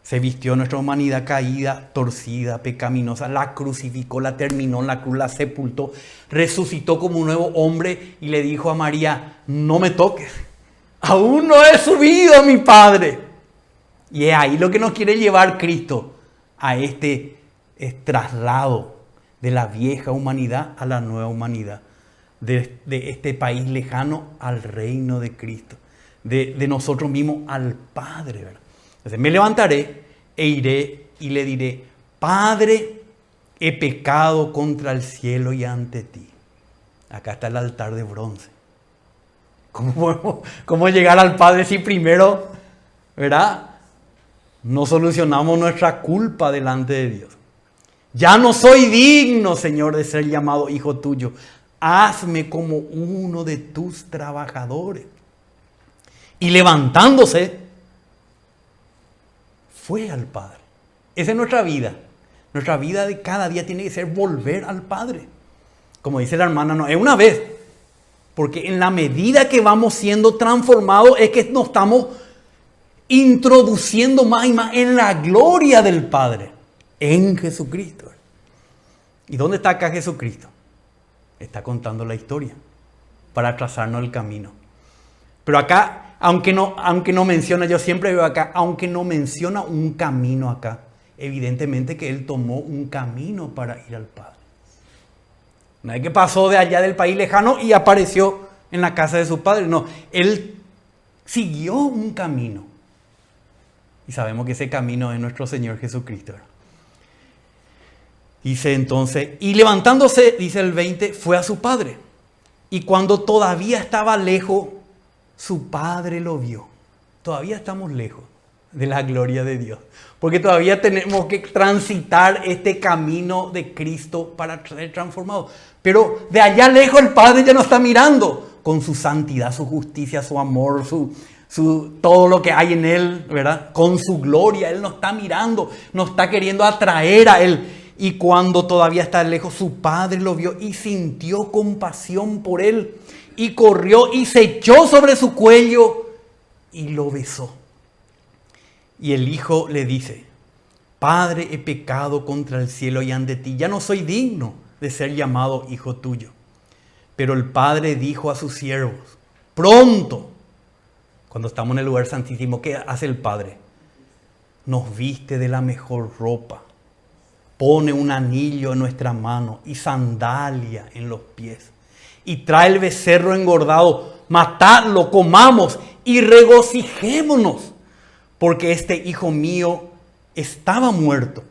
se vistió nuestra humanidad caída, torcida, pecaminosa, la crucificó, la terminó en la cruz, la sepultó, resucitó como un nuevo hombre y le dijo a María, no me toques, aún no he subido a mi Padre. Y es ahí lo que nos quiere llevar Cristo, a este traslado de la vieja humanidad a la nueva humanidad, de este país lejano al reino de Cristo. De nosotros mismos al Padre, ¿verdad? Entonces me levantaré e iré y le diré, Padre, he pecado contra el cielo y ante ti. Acá está el altar de bronce. ¿Cómo llegar al Padre si primero, ¿verdad?, no solucionamos nuestra culpa delante de Dios? Ya no soy digno, Señor, de ser llamado hijo tuyo. Hazme como uno de tus trabajadores. Y levantándose, fue al Padre. Esa es nuestra vida. Nuestra vida de cada día tiene que ser volver al Padre. Como dice la hermana, no es una vez. Porque en la medida que vamos siendo transformados es que nos estamos introduciendo más y más en la gloria del Padre. En Jesucristo. ¿Y dónde está acá Jesucristo? Está contando la historia para trazarnos el camino. Pero acá, aunque no menciona, yo siempre veo acá, aunque no menciona un camino acá, evidentemente que Él tomó un camino para ir al Padre. No es que pasó de allá del país lejano y apareció en la casa de su Padre. No, Él siguió un camino. Y sabemos que ese camino es nuestro Señor Jesucristo. Dice entonces, y levantándose, dice el 20, fue a su padre. Y cuando todavía estaba lejos, su padre lo vio. Todavía estamos lejos de la gloria de Dios. Porque todavía tenemos que transitar este camino de Cristo para ser transformados. Pero de allá lejos el Padre ya nos está mirando con su santidad, su justicia, su amor, todo lo que hay en Él, ¿verdad? Con su gloria, Él nos está mirando, nos está queriendo atraer a Él. Y cuando todavía está lejos, su padre lo vio y sintió compasión por él. Y corrió y se echó sobre su cuello y lo besó. Y el hijo le dice, Padre, he pecado contra el cielo y ante ti. Ya no soy digno de ser llamado hijo tuyo. Pero el padre dijo a sus siervos, pronto, cuando estamos en el lugar santísimo, ¿qué hace el padre? Nos viste de la mejor ropa. Pone un anillo en nuestra mano y sandalia en los pies. Y trae el becerro engordado, matadlo, comamos y regocijémonos. Porque este hijo mío estaba muerto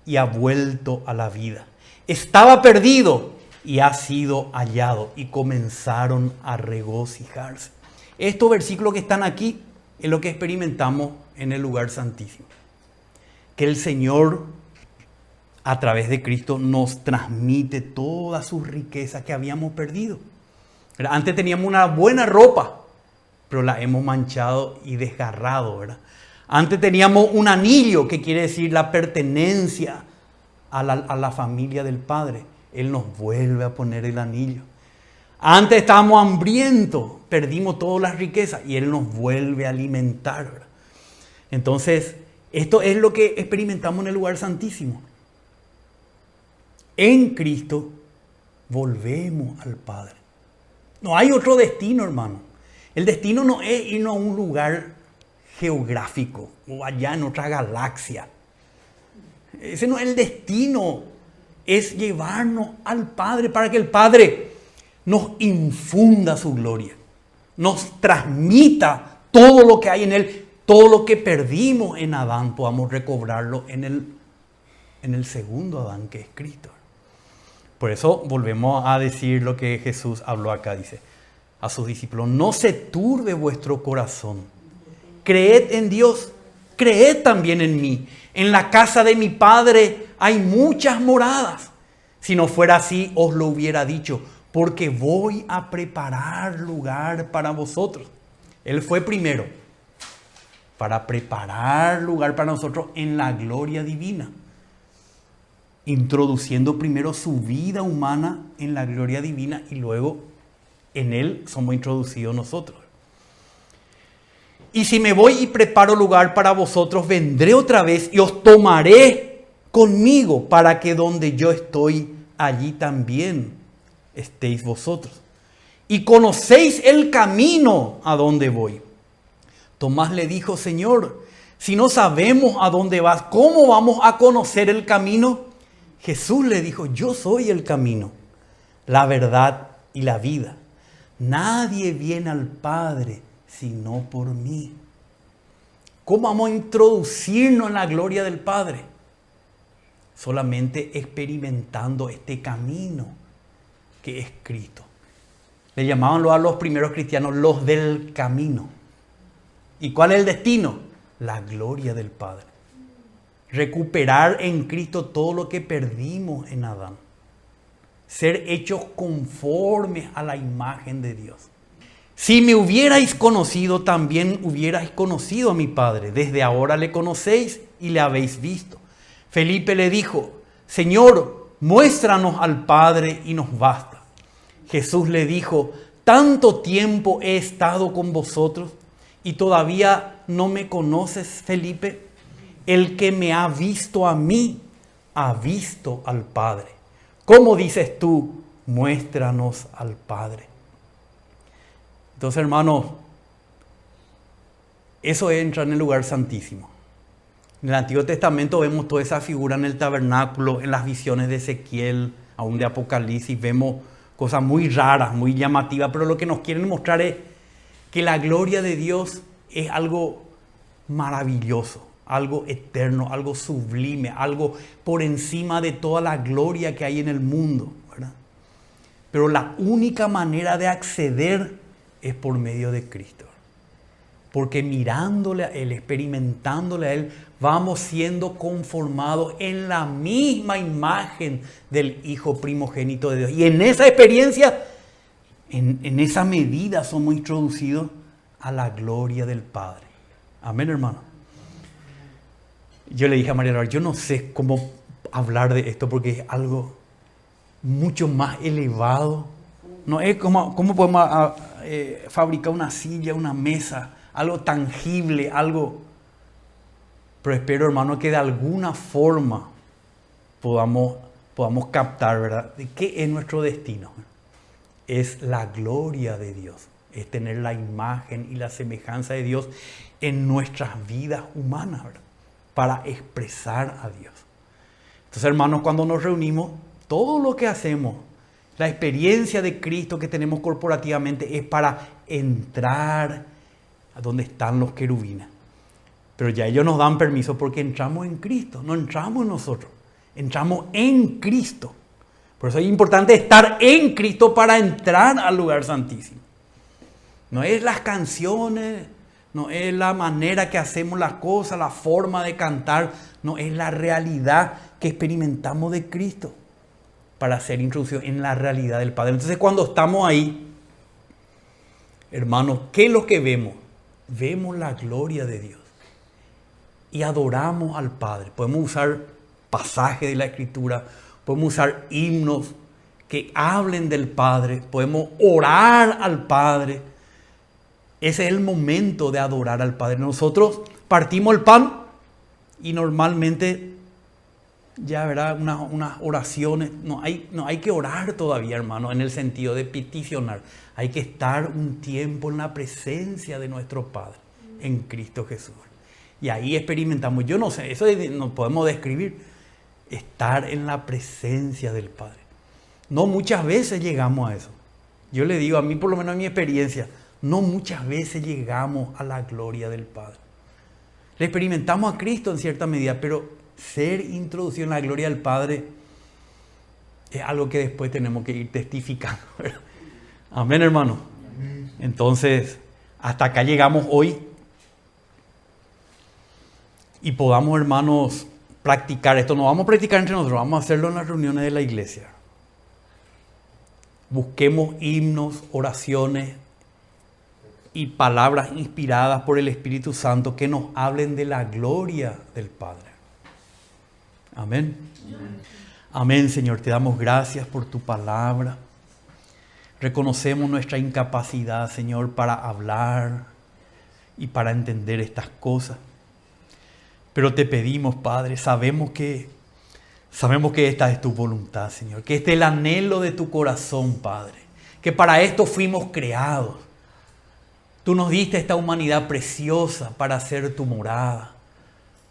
y ha vuelto a la vida. Estaba perdido y ha sido hallado. Y comenzaron a regocijarse. Estos versículos que están aquí es lo que experimentamos en el lugar santísimo. Que el Señor, a través de Cristo, nos transmite todas sus riquezas que habíamos perdido. Antes teníamos una buena ropa, pero la hemos manchado y desgarrado, ¿verdad? Antes teníamos un anillo, que quiere decir la pertenencia a la familia del Padre. Él nos vuelve a poner el anillo. Antes estábamos hambrientos, perdimos todas las riquezas y Él nos vuelve a alimentar, ¿verdad? Entonces, esto es lo que experimentamos en el lugar santísimo. En Cristo volvemos al Padre. No hay otro destino, hermano. El destino no es irnos a un lugar geográfico o allá en otra galaxia. Ese no es el destino. Es llevarnos al Padre para que el Padre nos infunda su gloria. Nos transmita todo lo que hay en Él. Todo lo que perdimos en Adán podamos recobrarlo en el segundo Adán, que es Cristo. Por eso volvemos a decir lo que Jesús habló acá, dice a sus discípulos, no se turbe vuestro corazón, creed en Dios, creed también en mí. En la casa de mi Padre hay muchas moradas. Si no fuera así, os lo hubiera dicho, porque voy a preparar lugar para vosotros. Él fue primero para preparar lugar para nosotros en la gloria divina, introduciendo primero su vida humana en la gloria divina y luego en Él somos introducidos nosotros. Y si me voy y preparo lugar para vosotros, vendré otra vez y os tomaré conmigo para que donde yo estoy, allí también estéis vosotros. Y conocéis el camino a donde voy. Tomás le dijo, Señor, si no sabemos a dónde vas, ¿cómo vamos a conocer el camino? Jesús le dijo, yo soy el camino, la verdad y la vida. Nadie viene al Padre sino por mí. ¿Cómo vamos a introducirnos en la gloria del Padre? Solamente experimentando este camino que es Cristo. Le llamaban a los primeros cristianos los del camino. ¿Y cuál es el destino? La gloria del Padre. Recuperar en Cristo todo lo que perdimos en Adán. Ser hechos conformes a la imagen de Dios. Si me hubierais conocido, también hubierais conocido a mi Padre. Desde ahora le conocéis y le habéis visto. Felipe le dijo: Señor, muéstranos al Padre y nos basta. Jesús le dijo: tanto tiempo he estado con vosotros y todavía no me conoces, Felipe. El que me ha visto a mí, ha visto al Padre. ¿Cómo dices tú? Muéstranos al Padre. Entonces, hermanos, eso entra en el lugar santísimo. En el Antiguo Testamento vemos toda esa figura en el tabernáculo, en las visiones de Ezequiel, aún de Apocalipsis. Vemos cosas muy raras, muy llamativas, pero lo que nos quieren mostrar es que la gloria de Dios es algo maravilloso, algo eterno, algo sublime, algo por encima de toda la gloria que hay en el mundo, ¿verdad? Pero la única manera de acceder es por medio de Cristo. Porque mirándole a Él, experimentándole a Él, vamos siendo conformados en la misma imagen del Hijo primogénito de Dios. Y en esa experiencia, en esa medida somos introducidos a la gloria del Padre. Amén, hermano. Yo le dije a María Laura, yo no sé cómo hablar de esto porque es algo mucho más elevado. No es como cómo podemos fabricar una silla, una mesa, algo tangible, algo. Pero espero, hermano, que de alguna forma podamos captar, ¿verdad?, de qué es nuestro destino. Es la gloria de Dios, es tener la imagen y la semejanza de Dios en nuestras vidas humanas, ¿verdad?, para expresar a Dios. Entonces, hermanos, cuando nos reunimos, todo lo que hacemos, la experiencia de Cristo que tenemos corporativamente es para entrar a donde están los querubines. Pero ya ellos nos dan permiso porque entramos en Cristo, no entramos nosotros, entramos en Cristo. Por eso es importante estar en Cristo para entrar al lugar santísimo. No es las canciones, no es la manera que hacemos las cosas, la forma de cantar, no, es la realidad que experimentamos de Cristo para ser introducidos en la realidad del Padre. Entonces, cuando estamos ahí, hermanos, ¿qué es lo que vemos? Vemos la gloria de Dios y adoramos al Padre. Podemos usar pasajes de la Escritura, podemos usar himnos que hablen del Padre, podemos orar al Padre. Ese es el momento de adorar al Padre. Nosotros partimos el pan y normalmente ya verá unas oraciones. No hay que orar todavía, hermano, en el sentido de peticionar. Hay que estar un tiempo en la presencia de nuestro Padre, en Cristo Jesús. Y ahí experimentamos, yo no sé, eso no podemos describir, estar en la presencia del Padre. No muchas veces llegamos a eso. Yo le digo, a mí por lo menos en mi experiencia, no muchas veces llegamos a la gloria del Padre. Le experimentamos a Cristo en cierta medida, pero ser introducido en la gloria del Padre es algo que después tenemos que ir testificando, ¿verdad? Amén, hermano. Entonces, hasta acá llegamos hoy. Y podamos, hermanos, practicar esto. No vamos a practicar entre nosotros, vamos a hacerlo en las reuniones de la iglesia. Busquemos himnos, oraciones y palabras inspiradas por el Espíritu Santo que nos hablen de la gloria del Padre. Amén. Amén, Señor. Te damos gracias por tu palabra. Reconocemos nuestra incapacidad, Señor, para hablar y para entender estas cosas. Pero te pedimos, Padre, sabemos que esta es tu voluntad, Señor. Que este es el anhelo de tu corazón, Padre. Que para esto fuimos creados. Tú nos diste esta humanidad preciosa para hacer tu morada.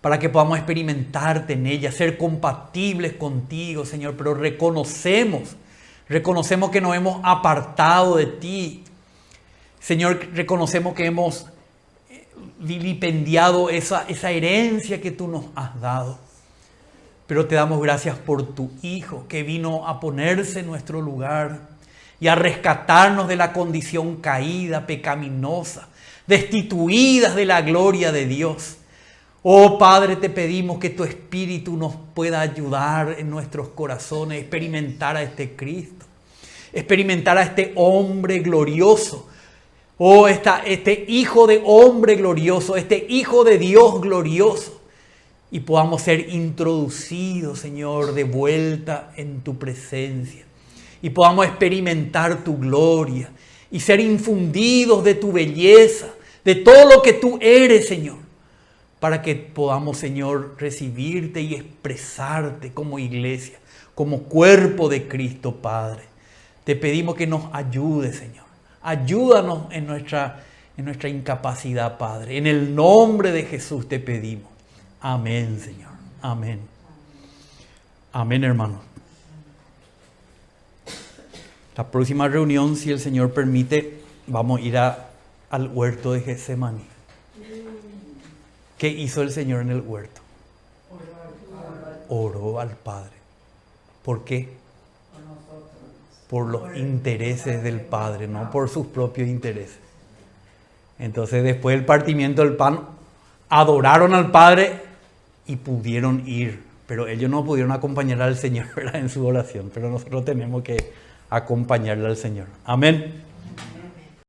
Para que podamos experimentarte en ella, ser compatibles contigo, Señor. Pero reconocemos que nos hemos apartado de ti. Señor, reconocemos que hemos vilipendiado esa herencia que tú nos has dado. Pero te damos gracias por tu Hijo que vino a ponerse en nuestro lugar y a rescatarnos de la condición caída, pecaminosa, destituidas de la gloria de Dios. Oh Padre, te pedimos que tu Espíritu nos pueda ayudar en nuestros corazones a experimentar a este Cristo, experimentar a este hombre glorioso. Oh, este Hijo de hombre glorioso, este Hijo de Dios glorioso. Y podamos ser introducidos, Señor, de vuelta en tu presencia. Y podamos experimentar tu gloria y ser infundidos de tu belleza, de todo lo que tú eres, Señor. Para que podamos, Señor, recibirte y expresarte como iglesia, como cuerpo de Cristo, Padre. Te pedimos que nos ayudes, Señor. Ayúdanos en nuestra incapacidad, Padre. En el nombre de Jesús te pedimos. Amén, Señor. Amén. Amén, hermanos. La próxima reunión, si el Señor permite, vamos a ir al huerto de Getsemaní. ¿Qué hizo el Señor en el huerto? Oró al Padre. ¿Por qué? Por los intereses del Padre, no por sus propios intereses. Entonces, después del partimiento del pan, adoraron al Padre y pudieron ir, pero ellos no pudieron acompañar al Señor, ¿verdad?, en su oración, pero nosotros tenemos que acompañarle al Señor. Amén.